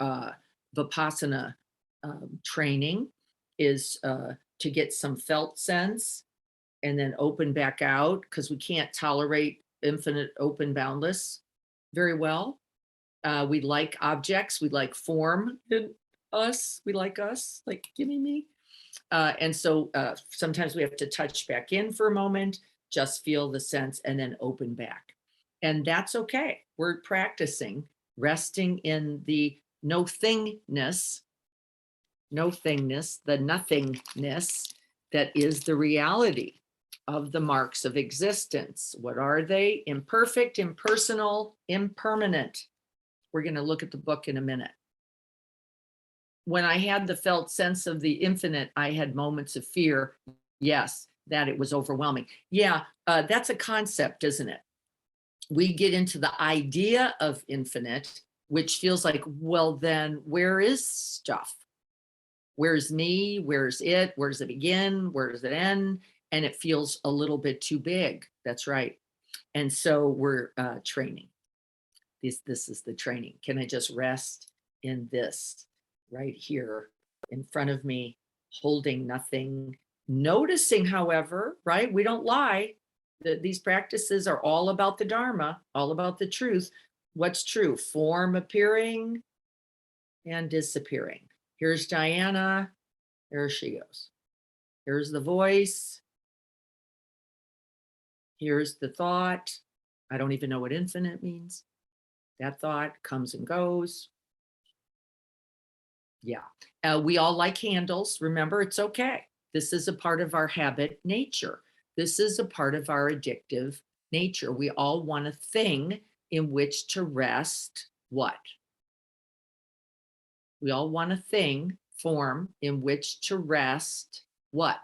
Vipassana training, is to get some felt sense and then open back out, because we can't tolerate infinite, open, boundless very well. We like objects, we like form in us, we like us, like gimme me. And so sometimes we have to touch back in for a moment, just feel the sense, and then open back. And that's okay. We're practicing resting in the no thingness, the nothingness that is the reality of the marks of existence. What are they? Imperfect, impersonal, impermanent. We're going to look at the book in a minute. When I had the felt sense of the infinite, I had moments of fear. Yes, that it was overwhelming. Yeah, that's a concept, isn't it? We get into the idea of infinite, which feels like, well, then where is stuff? Where's me? Where's it? Where does it begin? Where does it end? And it feels a little bit too big. That's right. And so we're training. This is the training. Can I just rest in this right here in front of me, holding nothing, noticing, however, right? We don't lie. These practices are all about the Dharma, all about the truth. What's true? Form appearing and disappearing. Here's Diana. There she goes. Here's the voice. Here's the thought. I don't even know what infinite means. That thought comes and goes. Yeah. We all like handles. Remember, it's okay. This is a part of our habit nature. This is a part of our addictive nature. We all want a thing in which to rest what? We all want a thing, form, in which to rest what?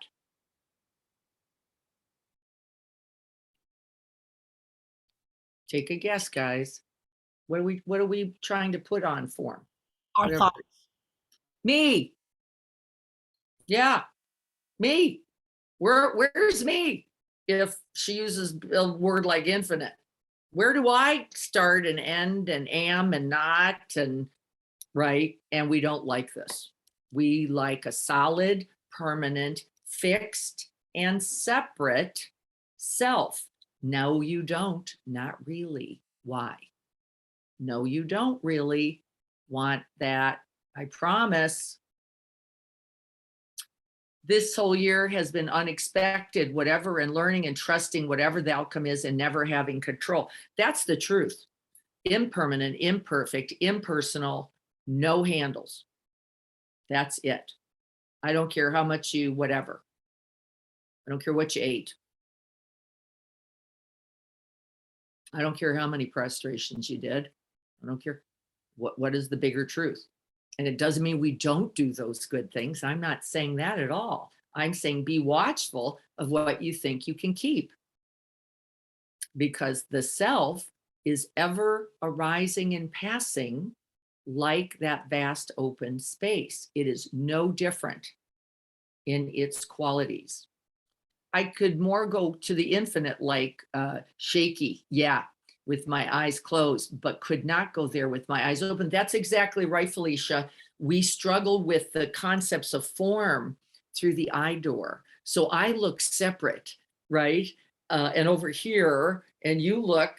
Take a guess, guys. What are we trying to put on form? Our Whatever. thoughts. Me. Yeah, me. Where's me? If she uses a word like infinite, where do I start and end and am and not and right? And we don't like this. We like a solid, permanent, fixed, and separate self. No, you don't. Not really. Why? No, you don't really want that. I promise. This whole year has been unexpected, whatever, and learning and trusting whatever the outcome is and never having control. That's the truth. Impermanent, imperfect, impersonal, no handles. That's it. I don't care how much you, whatever. I don't care what you ate. I don't care how many prostrations you did. I don't care. What is the bigger truth? And it doesn't mean we don't do those good things. I'm not saying that at all. I'm saying be watchful of what you think you can keep. Because the self is ever arising and passing like that vast open space. It is no different in its qualities. I could more go to the infinite like shaky, yeah, with my eyes closed, but could not go there with my eyes open. That's exactly right, Felicia. We struggle with the concepts of form through the eye door. So I look separate, right? And over here, and you look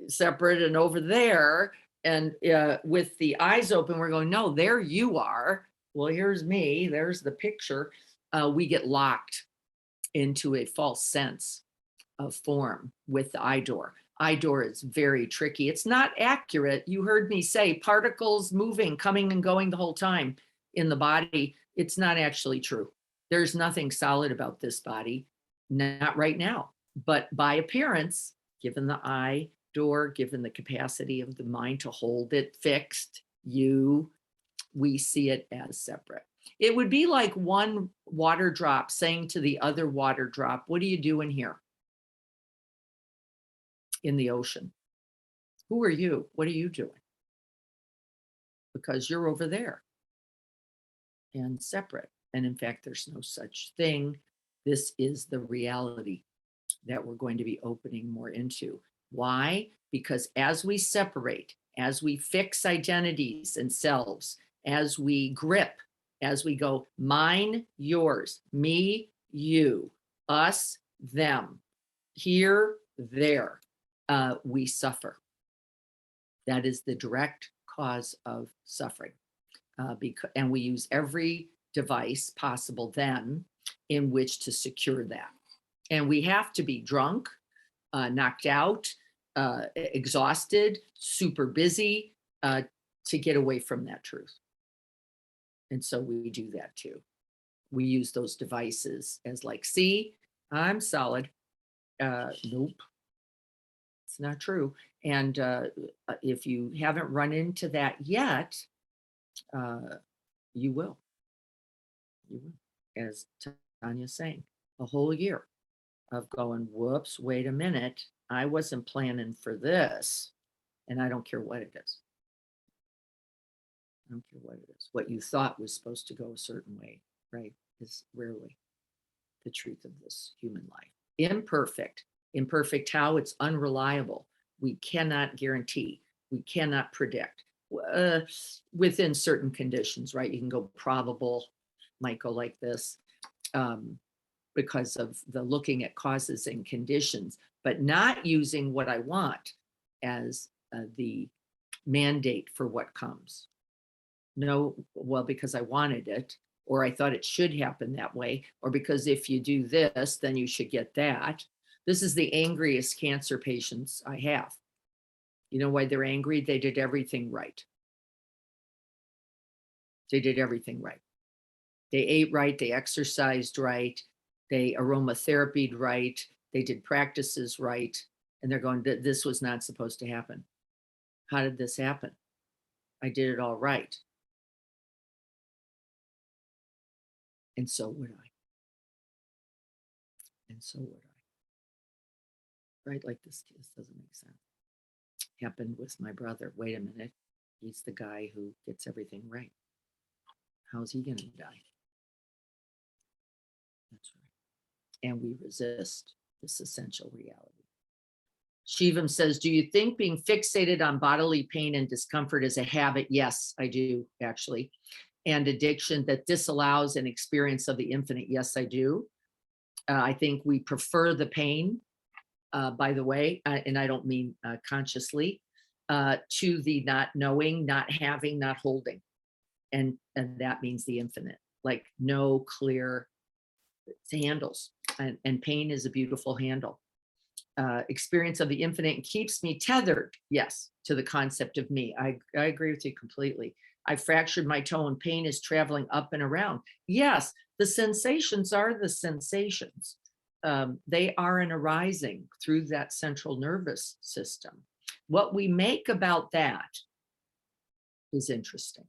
separate and over there. And with the eyes open, we're going, no, there you are. Well, here's me. There's the picture. We get locked into a false sense of form with the eye door. Eye door is very tricky. It's not accurate. You heard me say particles moving, coming and going the whole time in the body. It's not actually true. There's nothing solid about this body, not right now. But by appearance, given the eye door, given the capacity of the mind to hold it fixed, we see it as separate. It would be like one water drop saying to the other water drop, what are you doing here in the ocean? Who are you? What are you doing? Because you're over there and separate. And in fact, there's no such thing. This is the reality that we're going to be opening more into. Why? Because as we separate, as we fix identities and selves, as we grip, as we go, mine, yours, me, you, us, them, here, there, we suffer. That is the direct cause of suffering. And we use every device possible then in which to secure that. And we have to be drunk, knocked out, exhausted, super busy to get away from that truth. And so we do that too. We use those devices as like, see, I'm solid. Nope, it's not true. And if you haven't run into that yet, you will. You will, as Tanya's saying, a whole year of going, whoops, wait a minute, I wasn't planning for this. And I don't care what it is. I don't care what it is. What you thought was supposed to go a certain way, right, is rarely the truth of this human life. Imperfect. Imperfect how? It's unreliable. We cannot guarantee. We cannot predict. Within certain conditions, right? You can go probable, might go like this, because of the looking at causes and conditions, but not using what I want as the mandate for what comes. No, well, because I wanted it, or I thought it should happen that way, or because if you do this, then you should get that. This is the angriest cancer patients I have. You know why they're angry? They did everything right. They did everything right. They ate right, they exercised right, they aromatherapied right, they did practices right, and they're going, this was not supposed to happen. How did this happen? I did it all right. And so would I. And so would I. Right? Like this doesn't make sense. Happened with my brother. Wait a minute. He's the guy who gets everything right. How's he going to die? That's right. And we resist this essential reality. Shivam says, do you think being fixated on bodily pain and discomfort is a habit? Yes, I do, actually. And addiction that disallows an experience of the infinite? Yes, I do. I think we prefer the pain, by the way, and I don't mean consciously, to the not knowing, not having, not holding. And that means the infinite, like no clear handles. And pain is a beautiful handle. Experience of the infinite keeps me tethered, yes, to the concept of me. I agree with you completely. I fractured my toe and pain is traveling up and around. Yes, the sensations are the sensations. They are an arising through that central nervous system. What we make about that is interesting.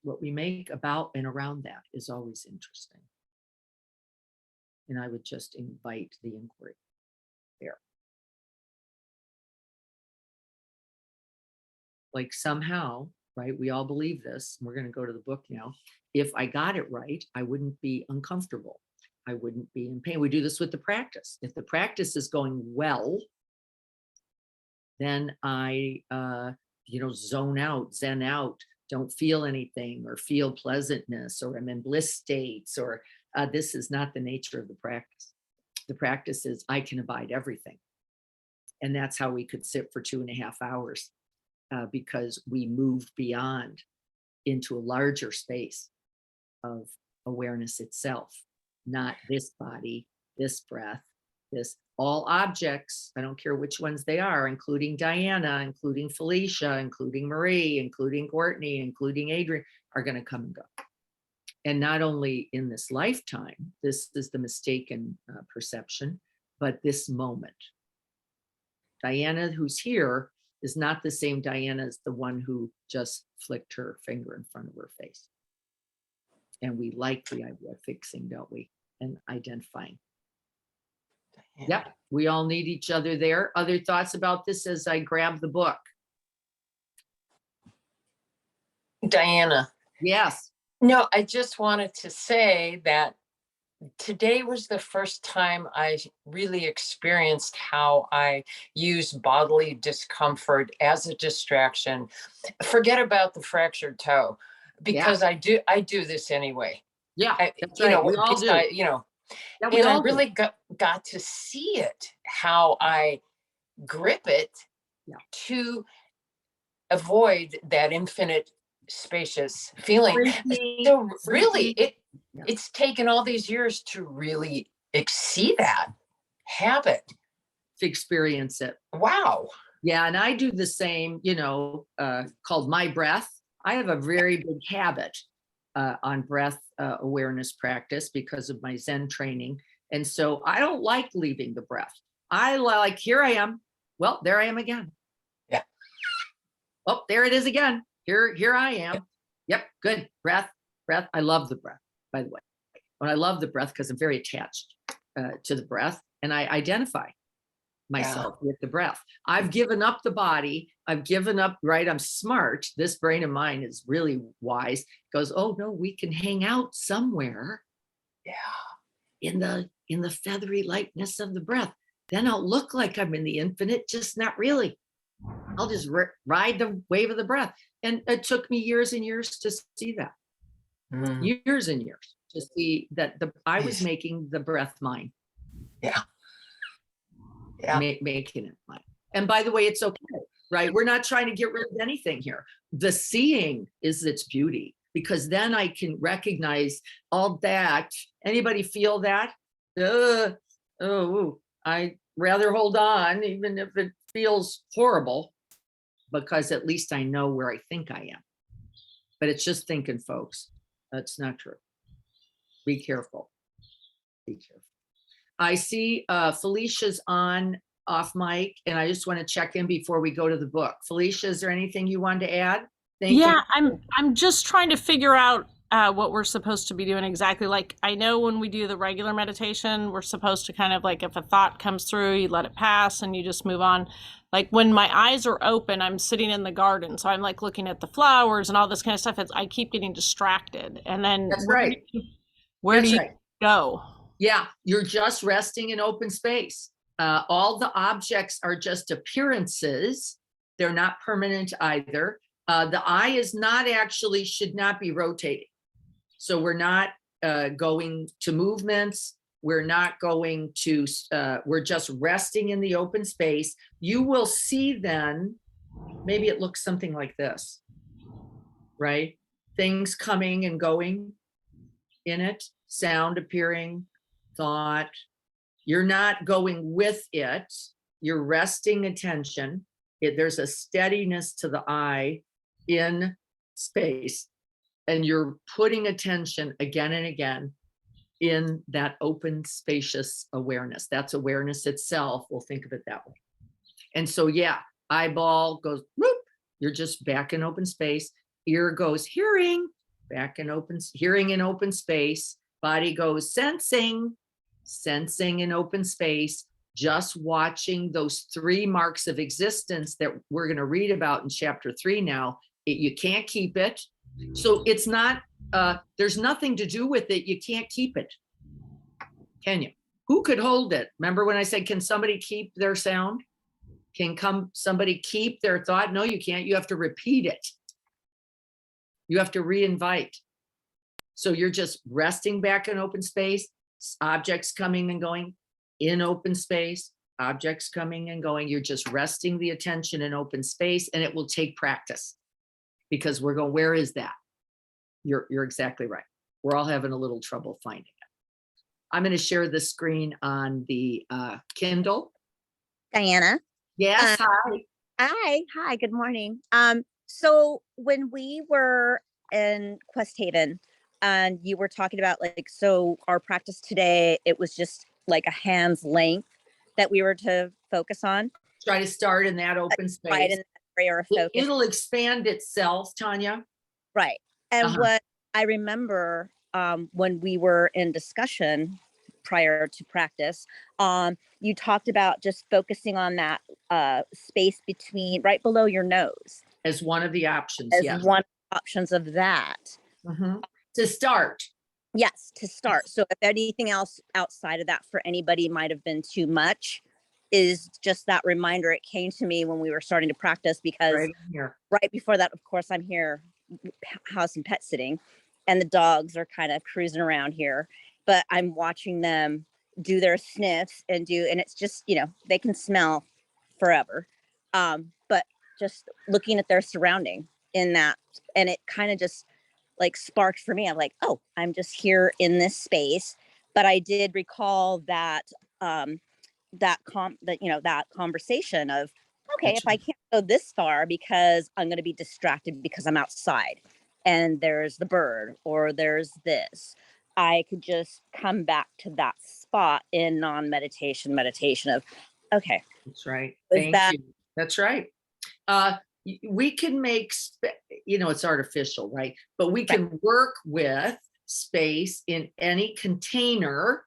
What we make about and around that is always interesting. And I would just invite the inquiry there. Like somehow, right, we all believe this, we're going to go to the book now. If I got it right, I wouldn't be uncomfortable. I wouldn't be in pain. We do this with the practice. If the practice is going well, then I, zone out, zen out, don't feel anything or feel pleasantness, or I'm in bliss states, or this is not the nature of the practice. The practice is I can abide everything. And that's how we could sit for 2.5 hours because we moved beyond into a larger space of awareness itself, not this body, this breath, this all objects. I don't care which ones they are, including Diana, including Felicia, including Marie, including Courtney, including Adrian, are going to come and go. And not only in this lifetime, this is the mistaken perception, but this moment. Diana, who's here, is not the same Diana as the one who just flicked her finger in front of her face. And we like the idea of fixing, don't we? And identifying. Yep, we all need each other there. Other thoughts about this as I grab the book? Diana. Yes. No, I just wanted to say that today was the first time I really experienced how I use bodily discomfort as a distraction. Forget about the fractured toe, because I do this anyway. Yeah, that's right. We all do. Yeah, and I really got to see it, how I grip it to avoid that infinite spacious feeling. So really, it's taken all these years to really see that habit, to experience it. Wow. Yeah, and I do the same, called My Breath. I have a very big habit on breath awareness practice because of my Zen training. And so I don't like leaving the breath. I like, here I am. Well, there I am again. Yeah. Oh, there it is again. Here I am. Yep, good. Breath. I love the breath, by the way. But I love the breath because I'm very attached to the breath, and I identify myself with the breath. I've given up the body. I've given up, right? I'm smart. This brain of mine is really wise. Goes, oh no, we can hang out somewhere. Yeah. In the feathery lightness of the breath. Then I'll look like I'm in the infinite, just not really. I'll just ride the wave of the breath. And it took me years and years to see that. Years and years to see that I was making the breath mine. Yeah. Making it mine. And by the way, it's okay, right? We're not trying to get rid of anything here. The seeing is its beauty, because then I can recognize all that. Anybody feel that? I'd rather hold on, even if it feels horrible, because at least I know where I think I am. But it's just thinking, folks. That's not true. Be careful. Be careful. I see Felicia's off mic, and I just want to check in before we go to the book. Felicia, is there anything you wanted to add? Thank you. I'm just trying to figure out what we're supposed to be doing exactly. Like, I know when we do the regular meditation, we're supposed to kind of like, if a thought comes through, you let it pass and you just move on. Like when my eyes are open, I'm sitting in the garden. So I'm like looking at the flowers and all this kind of stuff. I keep getting distracted. And then That's right. Where do you right. go? Yeah, you're just resting in open space. All the objects are just appearances. They're not permanent either. The eye is not actually, should not be rotating. So we're not going to movements. We're not going to, we're just resting in the open space. You will see then, maybe it looks something like this, right? Things coming and going in it, sound appearing, thought. You're not going with it. You're resting attention. There's a steadiness to the eye in space, and you're putting attention again and again in that open, spacious awareness. That's awareness itself. We'll think of it that way. And so, yeah, eyeball goes, whoop, you're just back in open space. Ear goes hearing, back in open, hearing in open space. Body goes sensing, sensing in open space. Just watching those 3 marks of existence that we're going to read about in chapter 3 now. You can't keep it. So it's not, there's nothing to do with it. You can't keep it. Can you? Who could hold it? Remember when I said, can somebody keep their sound? Can somebody keep their thought? No, you can't. You have to repeat it. You have to re-invite. So you're just resting back in open space, objects coming and going in open space, objects coming and going. You're just resting the attention in open space, and it will take practice because we're going, where is that? You're exactly right. We're all having a little trouble finding it. I'm going to share the screen on the Kindle. Diana. Yes, hi. Hi, good morning. So when we were in Quest Haven and you were talking about like, so our practice today, it was just like a hand's length that we were to focus on. Try to start in that open space. Right in that area of focus. It'll expand itself, Tanya. Right. And what I remember when we were in discussion prior to practice, you talked about just focusing on that space between right below your nose. As one of the options, as yes. one of the options of that. To start. Yes, to start. So if anything else outside of that for anybody might have been too much, is just that reminder. It came to me when we were starting to practice because right before that, of course, I'm here house and pet sitting and the dogs are kind of cruising around here, but I'm watching them do their sniffs and it's just, you know, they can smell forever. But just looking at their surrounding in that, and it kind of just like sparked for me. I'm like, oh, I'm just here in this space. But I did recall that that conversation of, okay, if I can't go this far because I'm going to be distracted because I'm outside and there's the bird or there's this, I could just come back to that spot in non-meditation meditation of, okay. That's right. Thank you. That's right. We can make, it's artificial, right? But we can work with space in any container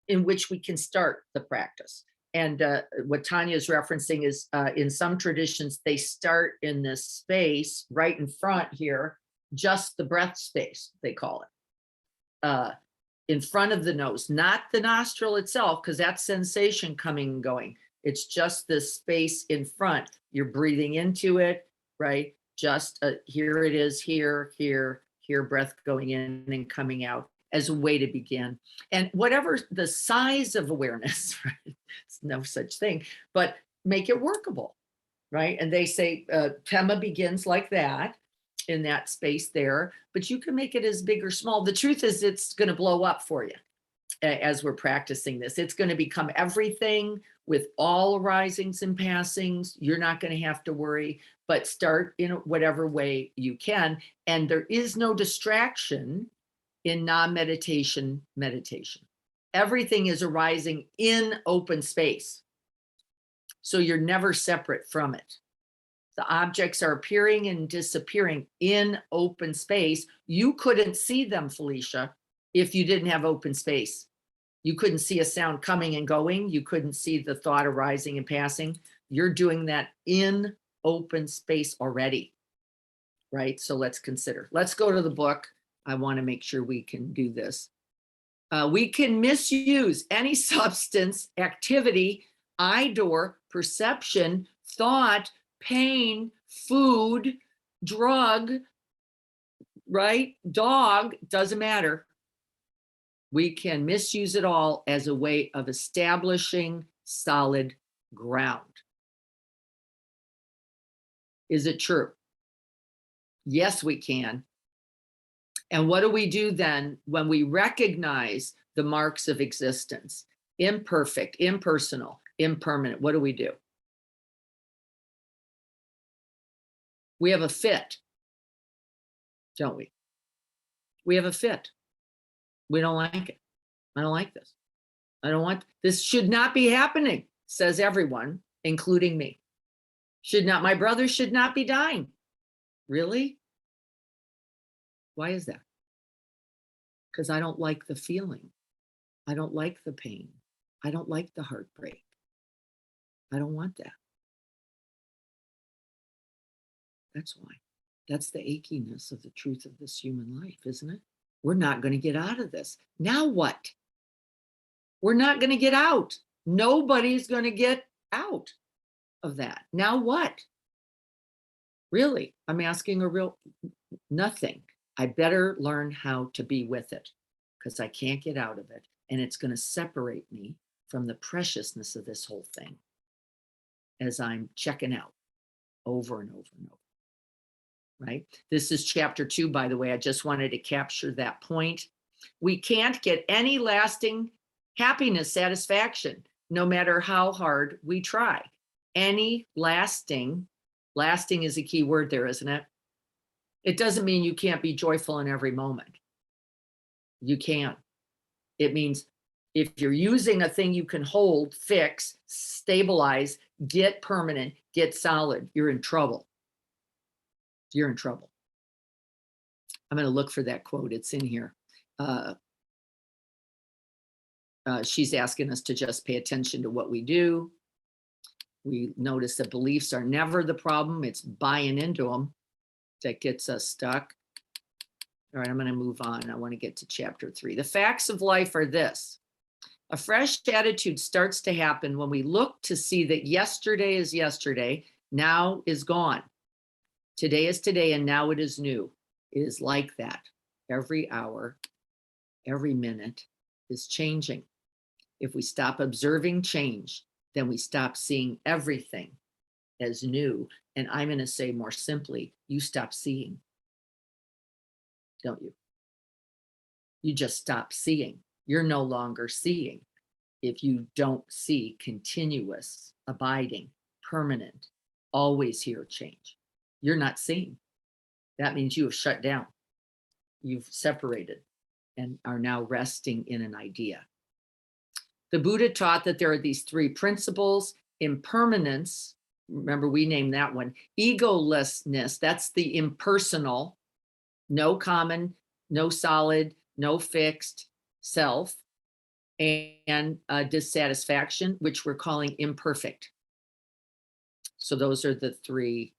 in which we can start the practice. And what Tanya is referencing is in some traditions, they start in this space right in front here, just the breath space, they call it, in front of the nose, not the nostril itself, because that's sensation coming and going. It's just this space in front. You're breathing into it, right? Just here it is, here, breath going in and coming out as a way to begin. And whatever the size of awareness, right? It's no such thing, but make it workable, right? And they say Pema begins like that, in that space there, but you can make it as big or small. The truth is it's going to blow up for you as we're practicing this. It's going to become everything with all arisings and passings. You're not going to have to worry, but start in whatever way you can. And there is no distraction in non-meditation meditation. Everything is arising in open space. So you're never separate from it. The objects are appearing and disappearing in open space. You couldn't see them, Felicia, if you didn't have open space. You couldn't see a sound coming and going. You couldn't see the thought arising and passing. You're doing that in open space already, right? So let's consider. Let's go to the book. I want to make sure we can do this. We can misuse any substance, activity, idor, perception, thought, pain, food, drug, right? Dog, doesn't matter. We can misuse it all as a way of establishing solid ground. Is it true? Yes, we can. And what do we do then when we recognize the marks of existence? Imperfect, impersonal, impermanent. What do? We have a fit, don't we? We have a fit. We don't like it. I don't like this. I don't want, this should not be happening, says everyone, including me. Should not, my brother should not be dying. Really? Why is that? Because I don't like the feeling. I don't like the pain. I don't like the heartbreak. I don't want that. That's why. That's the achiness of the truth of this human life, isn't it? We're not going to get out of this. Now what? We're not going to get out. Nobody's going to get out of that. Now what? Really, I'm asking a real nothing. I better learn how to be with it because I can't get out of it. And it's going to separate me from the preciousness of this whole thing as I'm checking out over and over and over. Right? This is chapter 2, by the way. I just wanted to capture that point. We can't get any lasting happiness, satisfaction, no matter how hard we try. Any lasting is a key word there, isn't it? It doesn't mean you can't be joyful in every moment. You can. It means if you're using a thing you can hold, fix, stabilize, get permanent, get solid, you're in trouble. You're in trouble. I'm going to look for that quote. It's in here. She's asking us to just pay attention to what we do. We notice that beliefs are never the problem. It's buying into them that gets us stuck. All right, I'm going to move on. I want to get to chapter 3. The facts of life are this. A fresh attitude starts to happen when we look to see that yesterday is yesterday, now is gone. Today is today, and now it is new. It is like that. Every hour, every minute is changing. If we stop observing change, then we stop seeing everything as new. And I'm going to say more simply, you stop seeing, don't you? You just stop seeing. You're no longer seeing if you don't see continuous, abiding, permanent, always here change. You're not seeing. That means you have shut down. You've separated and are now resting in an idea. The Buddha taught that there are these 3 principles: impermanence. Remember, we named that one. Egolessness, that's the impersonal, no common, no solid, no fixed self, and dissatisfaction, which we're calling imperfect. So those are the 3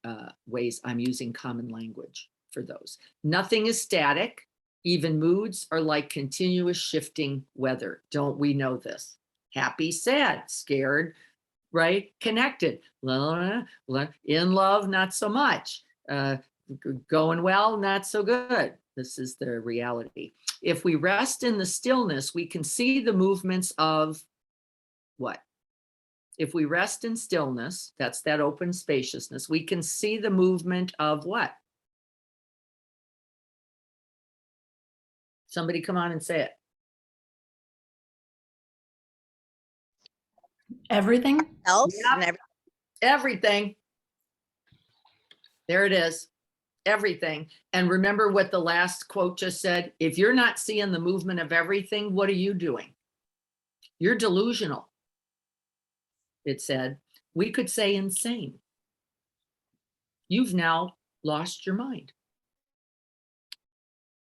ways I'm using common language for those. Nothing is static. Even moods are like continuous shifting weather. Don't we know this? Happy, sad, scared, right? Connected. In love, not so much. Going well, not so good. This is the reality. If we rest in the stillness, we can see the movements of what? If we rest in stillness, that's that open spaciousness, we can see the movement of what? Somebody come on and say it. Everything. Else Yep. Everything. There it is. Everything. And remember what the last quote just said? If you're not seeing the movement of everything, what are you doing? You're delusional. It said, we could say insane. you've now lost your mind.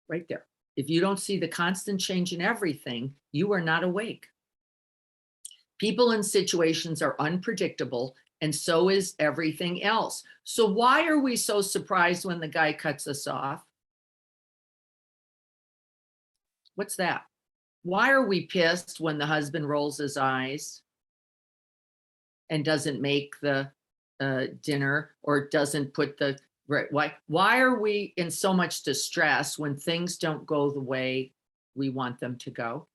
Right there. If you don't see the constant change in everything, you are not awake. People and situations are unpredictable, and so is everything else. So why are we so surprised when the guy cuts us off? What's that? Why are we pissed when the husband rolls his eyes and doesn't make the dinner or doesn't put the right? Why are we in so much distress when things don't go the way we want them to go?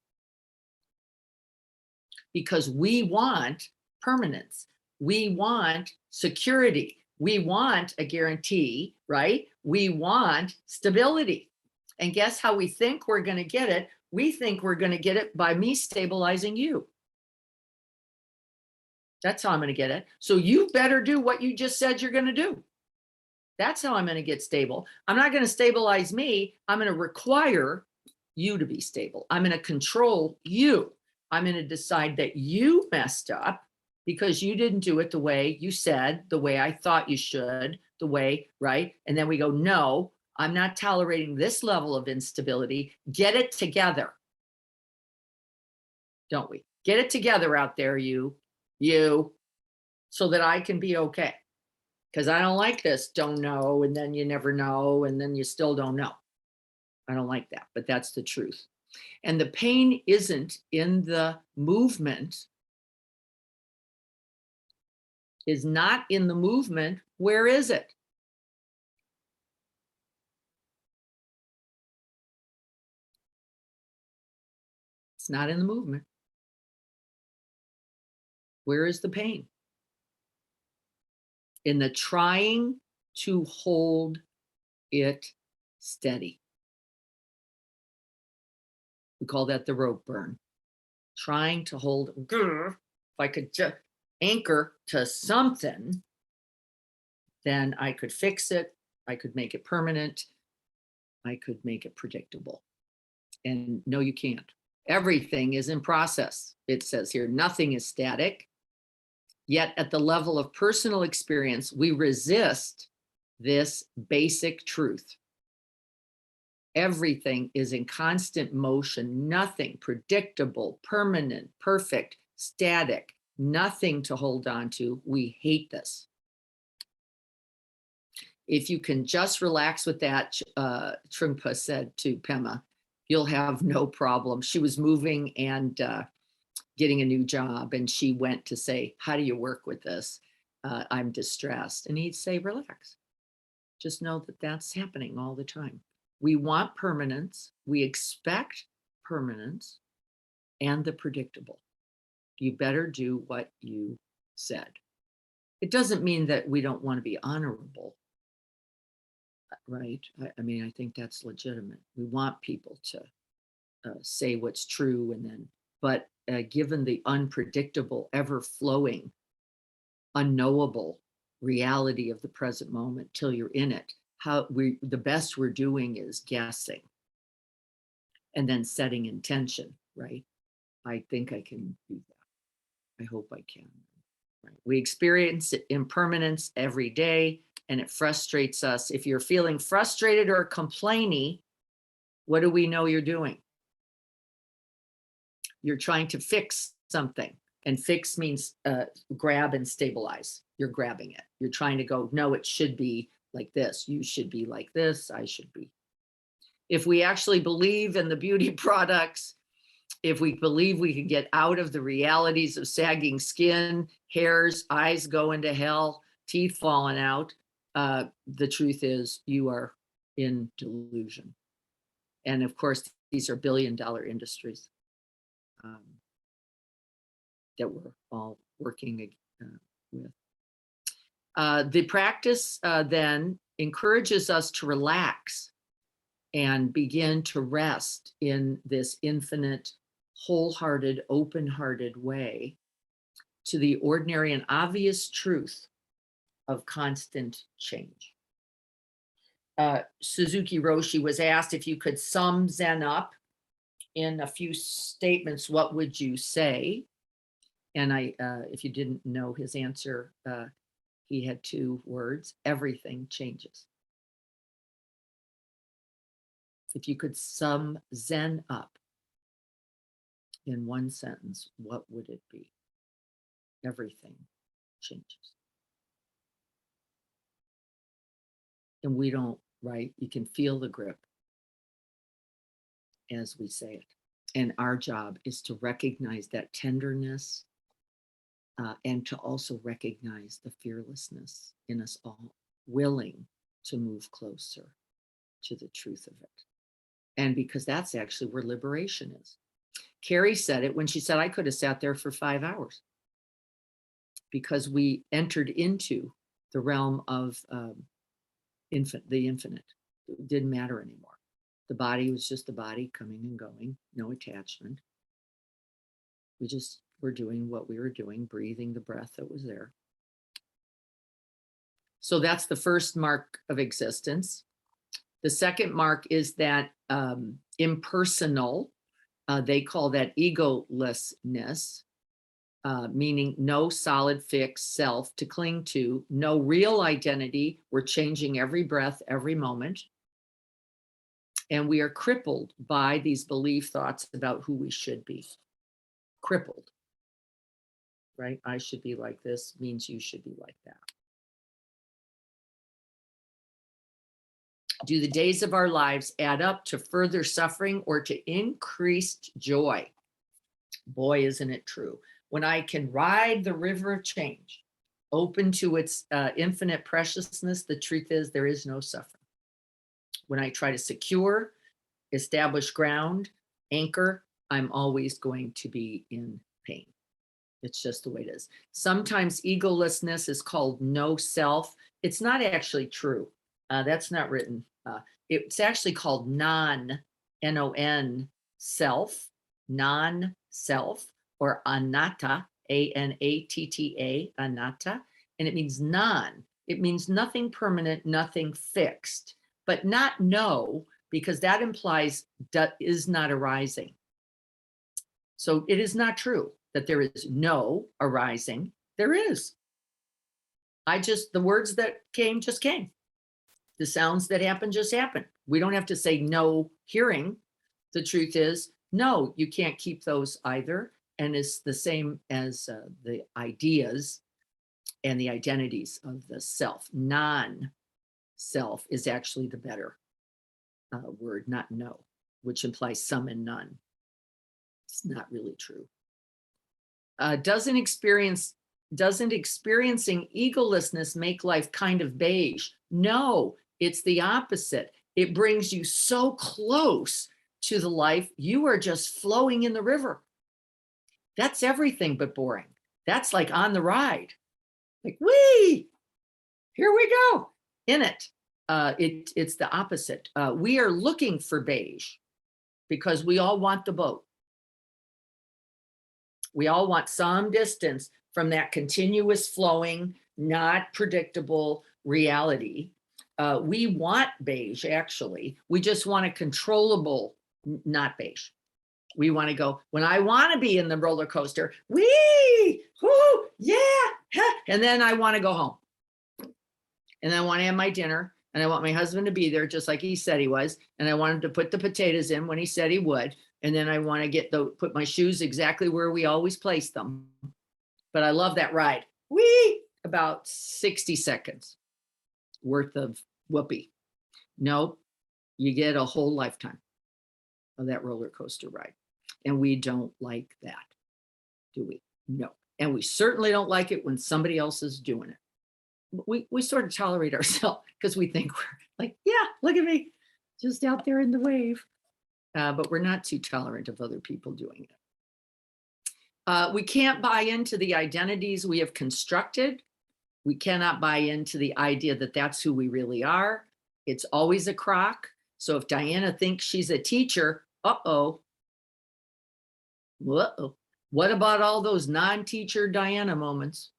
Because we want permanence. We want security. We want a guarantee, right? We want stability. And guess how we think we're going to get it? We think we're going to get it by me stabilizing you. That's how I'm going to get it. So you better do what you just said you're going to do. That's how I'm going to get stable. I'm not going to stabilize me. I'm going to require you to be stable. I'm going to control you. I'm going to decide that you messed up because you didn't do it the way you said, the way I thought you should, the way, right? And then we go, no, I'm not tolerating this level of instability. Get it together. Don't we? Get it together out there, you, so that I can be okay. Because I don't like this, don't know, and then you never know, and then you still don't know. I don't like that, but that's the truth. And the pain isn't in the movement, is not in the movement. Where is it? It's not in the movement. Where is the pain? In the trying to hold it steady. We call that the rope burn. Trying to hold, if I could just anchor to something, then I could fix it. I could make it permanent. I could make it predictable. And no, you can't. Everything is in process. It says here, nothing is static. Yet at the level of personal experience, we resist this basic truth. Everything is in constant motion, nothing predictable, permanent, perfect, static, nothing to hold on to. We hate this. If you can just relax with that, Trungpa said to Pema, you'll have no problem. She was moving and getting a new job, and she went to say, how do you work with this? I'm distressed. And he'd say, relax. Just know that that's happening all the time. We want permanence. We expect permanence and the predictable. You better do what you said. It doesn't mean that we don't want to be honorable, right? I mean, I think that's legitimate. We want people to say what's true, and then, but given the unpredictable, ever-flowing, unknowable reality of the present moment till you're in it, the best we're doing is guessing and then setting intention, right? I think I can do that. I hope I can. Right? We experience impermanence every day, and it frustrates us. If you're feeling frustrated or complaining, what do we know you're doing? You're trying to fix something, and fix means grab and stabilize. You're grabbing it. You're trying to go, no, it should be like this. You should be like this. I should be. If we actually believe in the beauty products, if we believe we can get out of the realities of sagging skin, hairs, eyes going to hell, teeth falling out, the truth is you are in delusion. And of course, these are billion-dollar industries that we're all working with. The practice then encourages us to relax and begin to rest in this infinite, wholehearted, open-hearted way to the ordinary and obvious truth of constant change. Suzuki Roshi was asked if you could sum Zen up in a few statements, what would you say? And if you didn't know his answer, He had 2 words: everything changes. If you could sum Zen up in 1 sentence, what would it be? Everything changes. And we don't, right? You can feel the grip as we say it. And our job is to recognize that tenderness and to also recognize the fearlessness in us all, willing to move closer to the truth of it. And because that's actually where liberation is. Carrie said it when she said, I could have sat there for 5 hours, because we entered into the realm of the infinite. It didn't matter anymore. The body was just the body coming and going, no attachment. We just were doing what we were doing, breathing the breath that was there. So that's the first mark of existence. The second mark is that impersonal. They call that egolessness, meaning no solid fixed self to cling to, no real identity. We're changing every breath, every moment. And we are crippled by these belief thoughts about who we should be. Crippled, right? I should be like this means you should be like that. Do the days of our lives add up to further suffering or to increased joy? Boy, isn't it true. When I can ride the river of change, open to its infinite preciousness, the truth is there is no suffering. When I try to secure, establish ground, anchor, I'm always going to be in pain. It's just the way it is. Sometimes egolessness is called no self. It's not actually true. That's not written. It's actually called non, self, non-self, or anatta, anatta, anatta. And it means non. It means nothing permanent, nothing fixed, but not no, because that implies is not arising. So it is not true that there is no arising. There is. The words that came just came. The sounds that happen just happen. We don't have to say no hearing. The truth is, no, you can't keep those either. And it's the same as the ideas and the identities of the self. Non-self is actually the better word, not no, which implies some and none. It's not really true. Doesn't experiencing egolessness make life kind of beige? No, it's the opposite. It brings you so close to the life, you are just flowing in the river. That's everything but boring. That's like on the ride. Like, whee, here we go, in it. It's the opposite. We are looking for beige because we all want the boat. We all want some distance from that continuous flowing, not predictable reality. We want beige, actually. We just want a controllable, not beige. We want to go, when I want to be in the roller coaster, wee, whoo, yeah, and then I want to go home. And I want to have my dinner, and I want my husband to be there just like he said he was, and I want him to put the potatoes in when he said he would, and then I want to put my shoes exactly where we always place them. But I love that ride. Wee, about 60 seconds worth of whoopee. Nope, you get a whole lifetime of that roller coaster ride. And we don't like that, do we? No. And we certainly don't like it when somebody else is doing it. We sort of tolerate ourselves because we think we're like, yeah, look at me, just out there in the wave. But we're not too tolerant of other people doing it. We can't buy into the identities we have constructed. We cannot buy into the idea that that's who we really are. It's always a crock. So if Diana thinks she's a teacher, uh-oh. What about all those non-teacher Diana moments?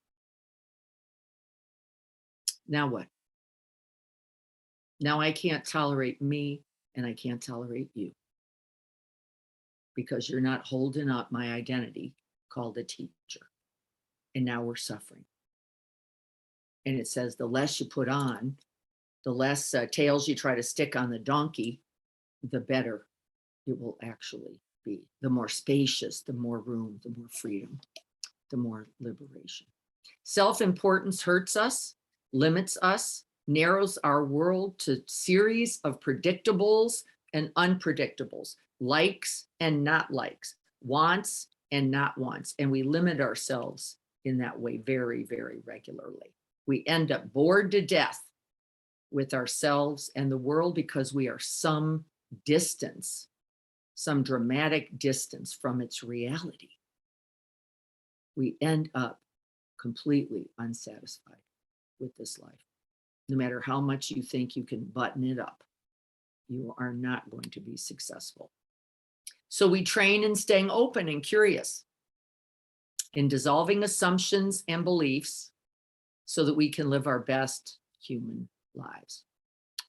Now what? Now I can't tolerate me and I can't tolerate you because you're not holding up my identity called a teacher. And now we're suffering. And it says the less you put on, the less tails you try to stick on the donkey, the better it will actually be. The more spacious, the more room, the more freedom, the more liberation. Self-importance hurts us, limits us, narrows our world to series of predictables and unpredictables, likes and not likes, wants and not wants. And we limit ourselves in that way very, very regularly. We end up bored to death with ourselves and the world because we are some distance, some dramatic distance from its reality. We end up completely unsatisfied with this life. No matter how much you think you can button it up, you are not going to be successful. So we train in staying open and curious, in dissolving assumptions and beliefs so that we can live our best human lives.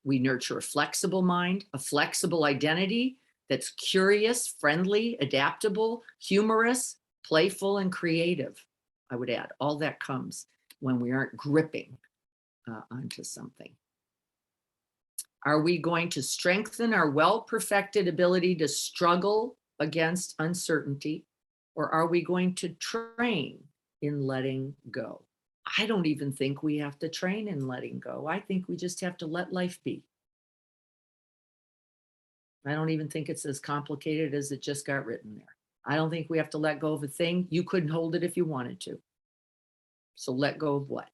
We nurture a flexible mind, a flexible identity that's curious, friendly, adaptable, humorous, playful, and creative. I would add, all that comes when we aren't gripping onto something. Are we going to strengthen our well-perfected ability to struggle against uncertainty, or are we going to train in letting go? I don't even think we have to train in letting go. I think we just have to let life be. I don't even think it's as complicated as it just got written there. I don't think we have to let go of a thing. You couldn't hold it if you wanted to. So let go of what?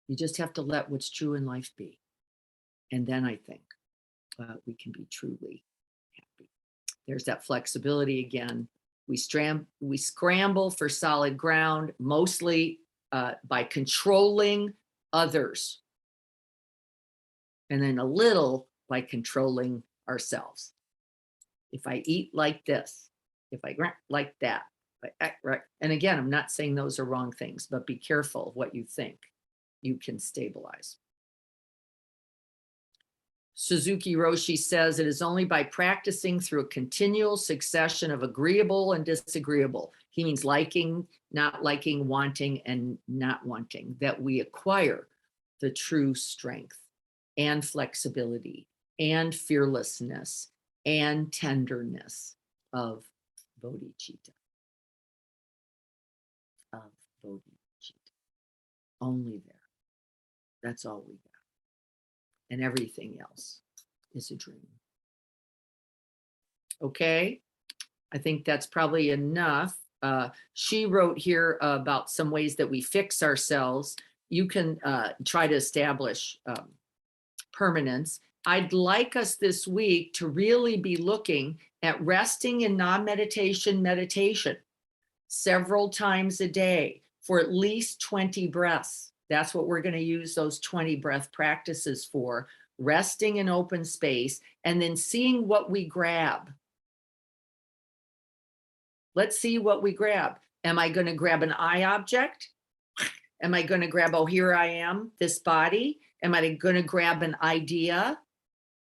You just have to let what's true in life be. And then I think we can be truly happy. There's that flexibility again. We scramble for solid ground, mostly by controlling others. And then a little by controlling ourselves. If I eat like this, if I like that, right. And again, I'm not saying those are wrong things, but be careful of what you think. You can stabilize. Suzuki Roshi says it is only by practicing through a continual succession of agreeable and disagreeable. He means liking, not liking, wanting, and not wanting, that we acquire the true strength and flexibility and fearlessness and tenderness of bodhicitta. Of bodhicitta. Only there. That's all we got. And everything else is a dream. Okay, I think that's probably enough. She wrote here about some ways that we fix ourselves. You can try to establish permanence. I'd like us this week to really be looking at resting in non-meditation meditation several times a day for at least 20 breaths. That's what we're going to use those 20 breath practices for, resting in open space and then seeing what we grab. Let's see what we grab. Am I going to grab an eye object? Am I going to grab, oh, here I am, this body? Am I going to grab an idea?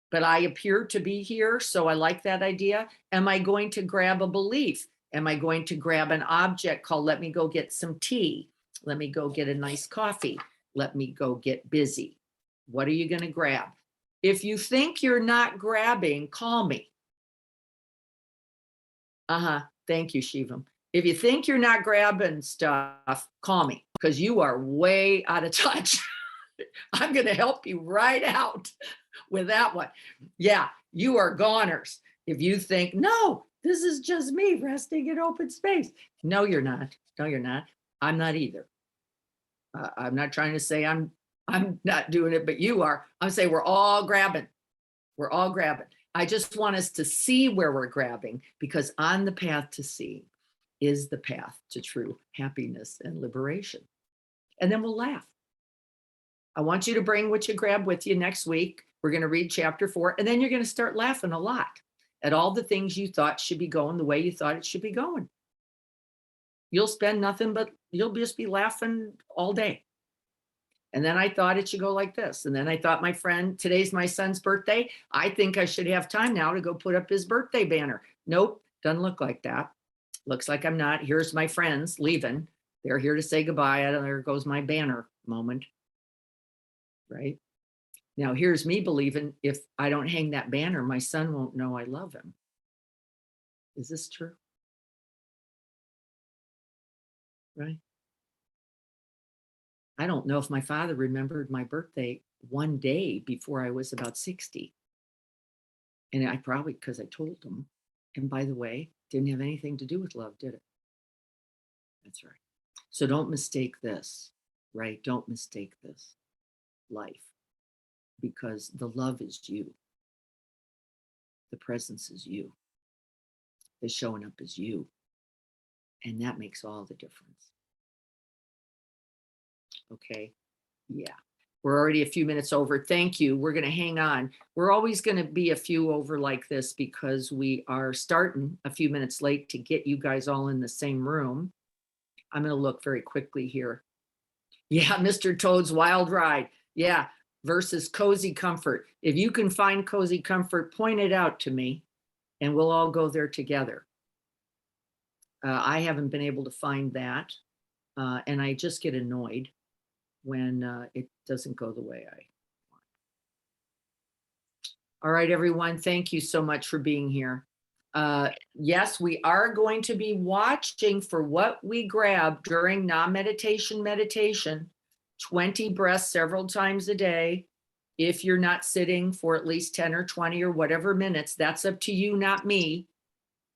But I appear to be here, so I like that idea. Am I going to grab a belief? Am I going to grab an object called, let me go get some tea? Let me go get a nice coffee. Let me go get busy. What are you going to grab? If you think you're not grabbing, call me. Thank you, Shivam. If you think you're not grabbing stuff, call me, because you are way out of touch. I'm going to help you right out with that one. Yeah, you are goners. If you think, no, this is just me resting in open space. No, you're not. No, you're not. I'm not either. I'm not trying to say I'm not doing it, but you are. I'm saying we're all grabbing. We're all grabbing. I just want us to see where we're grabbing, because on the path to seeing is the path to true happiness and liberation. And then we'll laugh. I want you to bring what you grab with you next week. We're going to read chapter 4, and then you're going to start laughing a lot at all the things you thought should be going the way you thought it should be going. You'll spend nothing but you'll just be laughing all day. And then I thought it should go like this. And then I thought, my friend, today's my son's birthday. I think I should have time now to go put up his birthday banner. Nope, doesn't look like that. Looks like I'm not. Here's my friends leaving. They're here to say goodbye. And there goes my banner moment. right? Now, here's me believing if I don't hang that banner, my son won't know I love him. Is this true? Right? I don't know if my father remembered my birthday one day before I was about 60. And I probably, because I told him. And by the way, didn't have anything to do with love, did it? That's right. So don't mistake this, right? Don't mistake this life, because the love is you. The presence is you. The showing up is you. And that makes all the difference. Okay. Yeah. We're already a few minutes over. Thank you. We're going to hang on. We're always going to be a few over like this because we are starting a few minutes late to get you guys all in the same room. I'm going to look very quickly here. Yeah, Mr. Toad's Wild Ride. Yeah, versus Cozy Comfort. If you can find Cozy Comfort, point it out to me and we'll all go there together. I haven't been able to find that. And I just get annoyed when it doesn't go the way I want. All right, everyone. Thank you so much for being here. Yes, we are going to be watching for what we grab during non-meditation meditation, 20 breaths several times a day. If you're not sitting for at least 10 or 20 or whatever minutes, that's up to you, not me.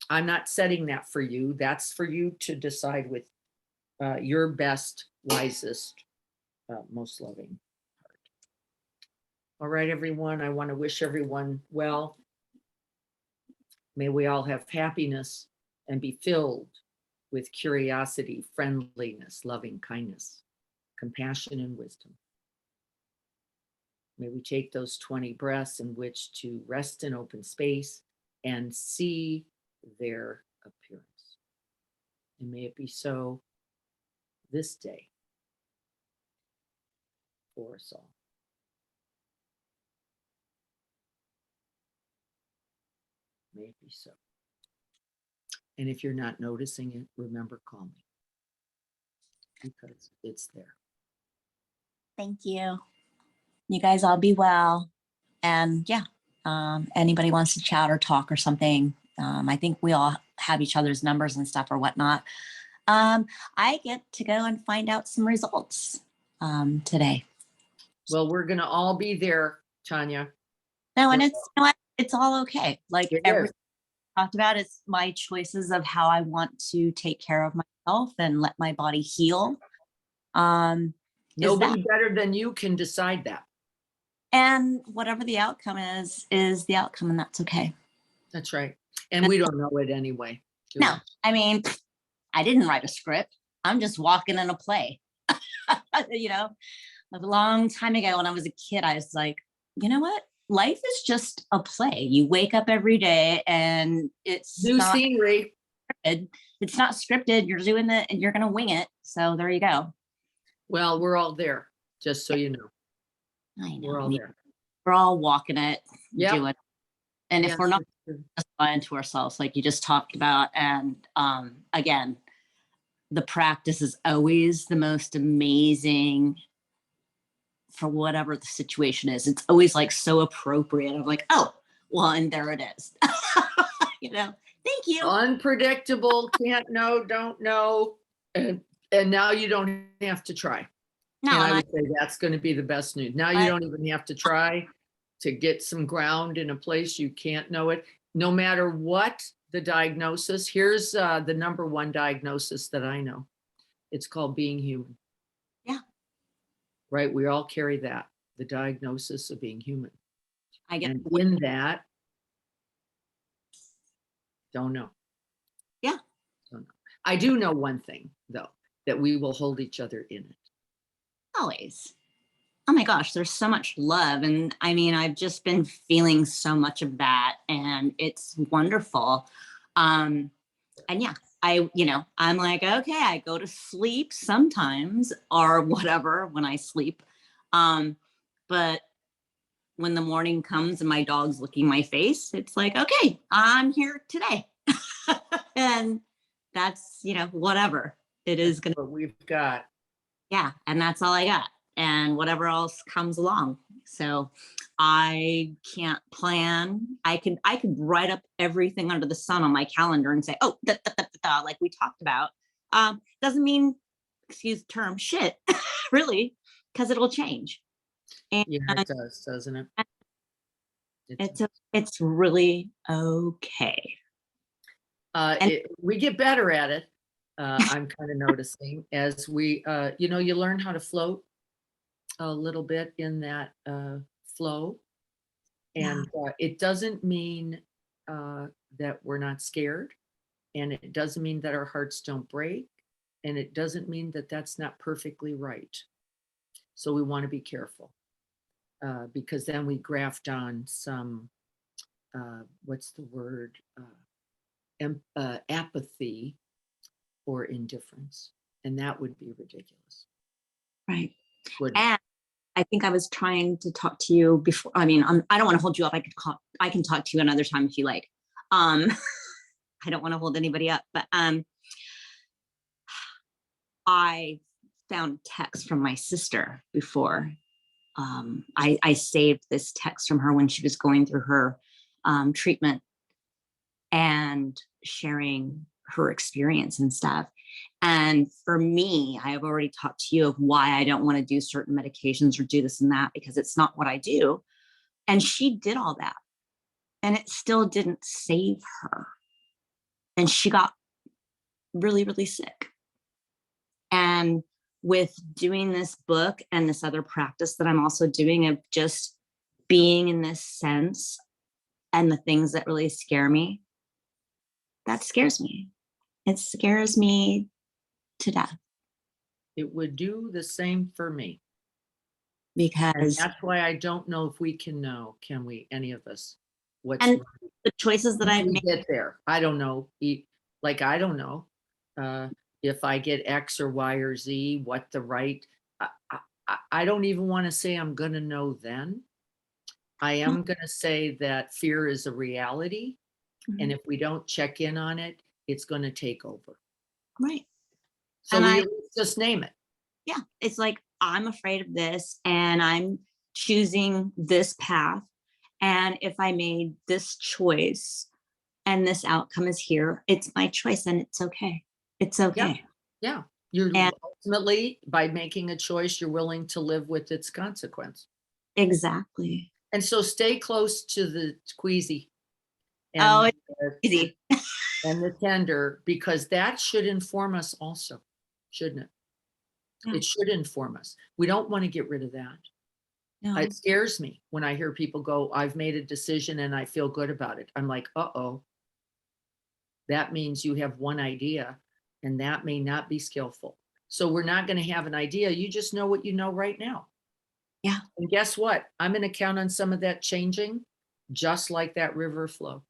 I'm not setting that for you. That's for you to decide with your best, wisest, most loving heart. All right, everyone. I want to wish everyone well. May we all have happiness and be filled with curiosity, friendliness, loving kindness, compassion, and wisdom. May we take those 20 breaths in which to rest in open space and see their appearance. And may it be so this day for us all. May it be so. And if you're not noticing it, remember, call me, because it's there. Thank you. You guys all be well. And yeah, anybody wants to chat or talk or something, I think we all have each other's numbers and stuff or whatnot. I get to go and find out some results today. Well, we're going to all be there, Tanya. No, and it's, you know what? It's all okay. Like everything talked about, it's my choices of how I want to take care of myself and let my body heal. Nobody better than you can decide that. And whatever the outcome is the outcome, and that's okay. That's right. And we don't know it anyway. No, I mean, I didn't write a script. I'm just walking in a play. You know, a long time ago when I was a kid, I was like, you know what? Life is just a play. You wake up every day and it's new scenery. It's not scripted. You're doing it and you're going to wing it. So there you go. Well, we're all there, just so you know. I know. We're all there. We're all walking it, yep. doing it. And if we're not just lying to ourselves, like you just talked about, and again, the practice is always the most amazing for whatever the situation is. It's always like so appropriate. I'm like, oh, well, and there it is. You know, thank you. Unpredictable, can't know, don't know. And now you don't have to try. No, and I would say that's going to be the best news. Now you don't even have to try to get some ground in a place you can't know it. No matter what the diagnosis, here's the #1 diagnosis that I know. It's called being human. Yeah. Right? We all carry that, the diagnosis of being human. I get and in that, don't know. Yeah. Don't know. I do know one thing, though, that we will hold each other in it. Always. Oh my gosh, there's so much love. And I mean, I've just been feeling so much of that and it's wonderful. And yeah, I'm like, okay, I go to sleep sometimes or whatever when I sleep. But when the morning comes and my dog's licking my face, it's like, okay, I'm here today. And that's, whatever it is. What we've got. Yeah. And that's all I got. and whatever else comes along. So I can't plan. I could write up everything under the sun on my calendar and say, oh, like we talked about. Doesn't mean, excuse the term, shit, really, because it'll change. And Yeah, it does, doesn't it? It's really okay. We get better at it. I'm kind of noticing as we, you learn how to float a little bit in that flow. And it doesn't mean that we're not scared. And it doesn't mean that our hearts don't break. And it doesn't mean that that's not perfectly right. So we want to be careful because then we graft on some, what's the word? Apathy or indifference. And that would be ridiculous. Right. And I think I was trying to talk to you before. I mean, I don't want to hold you up. I can talk to you another time if you like. I don't want to hold anybody up, but I found text from my sister before. I saved this text from her when she was going through her treatment and sharing her experience and stuff. And for me, I have already talked to you of why I don't want to do certain medications or do this and that, because it's not what I do. And she did all that. And it still didn't save her. And she got really, really sick. And with doing this book and this other practice that I'm also doing of just being in this sense and the things that really scare me, that scares me. It scares me to death. It would do the same for me. Because and that's why I don't know if we can know, can we, any of us? What's and the choices that I've made. Get there. I don't know. Like, I don't know if I get X or Y or Z, what the right, I don't even want to say I'm going to know then. I am going to say that fear is a reality. Mm-hmm. And if we don't check in on it, it's going to take over. Right. So we just name it. Yeah. It's like, I'm afraid of this and I'm choosing this path. And if I made this choice and this outcome is here, it's my choice and it's okay. It's okay. Yeah. You're ultimately, by making a choice, you're willing to live with its consequence. Exactly. And so stay close to the squeezy. And, it's easy. And the tender, because that should inform us also, shouldn't it? Yeah. It should inform us. We don't want to get rid of that. No. It scares me when I hear people go, I've made a decision and I feel good about it. I'm like, uh-oh. That means you have one idea and that may not be skillful. So we're not going to have an idea. You just know what you know right now. Yeah. And guess what? I'm going to count on some of that changing, just like that river flow.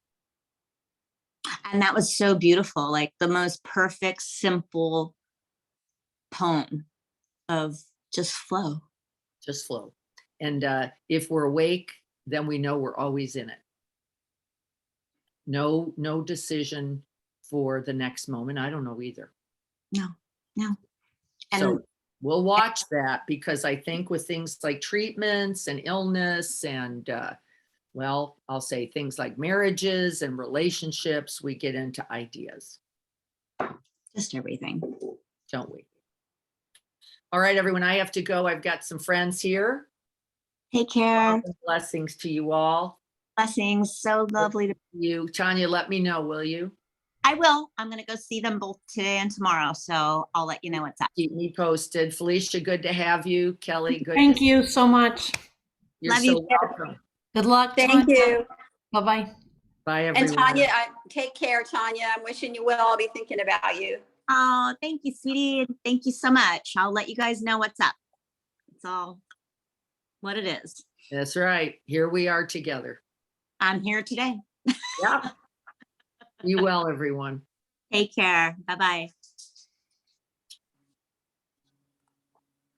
And that was so beautiful, like the most perfect, simple poem of just flow. Just flow. And if we're awake, then we know we're always in it. No decision for the next moment. I don't know either. No. And so we'll watch that, because I think with things like treatments and illness and, well, I'll say things like marriages and relationships, we get into ideas. Just everything. Don't we? All right, everyone, I have to go. I've got some friends here. Take care. Blessings to you all. Blessings. So lovely to see you. Tanya, let me know, will you? I will. I'm going to go see them both today and tomorrow. So I'll let you know what's up. Keep me posted. Felicia, good to have you. Kelly, good. Thank you so much. You're so welcome. Good luck. Thank you. Bye-bye. Bye, everyone. And Tanya, take care, Tanya. I'm wishing you well. I'll be thinking about you. Oh, thank you, sweetie. And thank you so much. I'll let you guys know what's up. It's all what it is. That's right. Here we are together. I'm here today. Yeah. Be well, everyone. Take care. Bye-bye.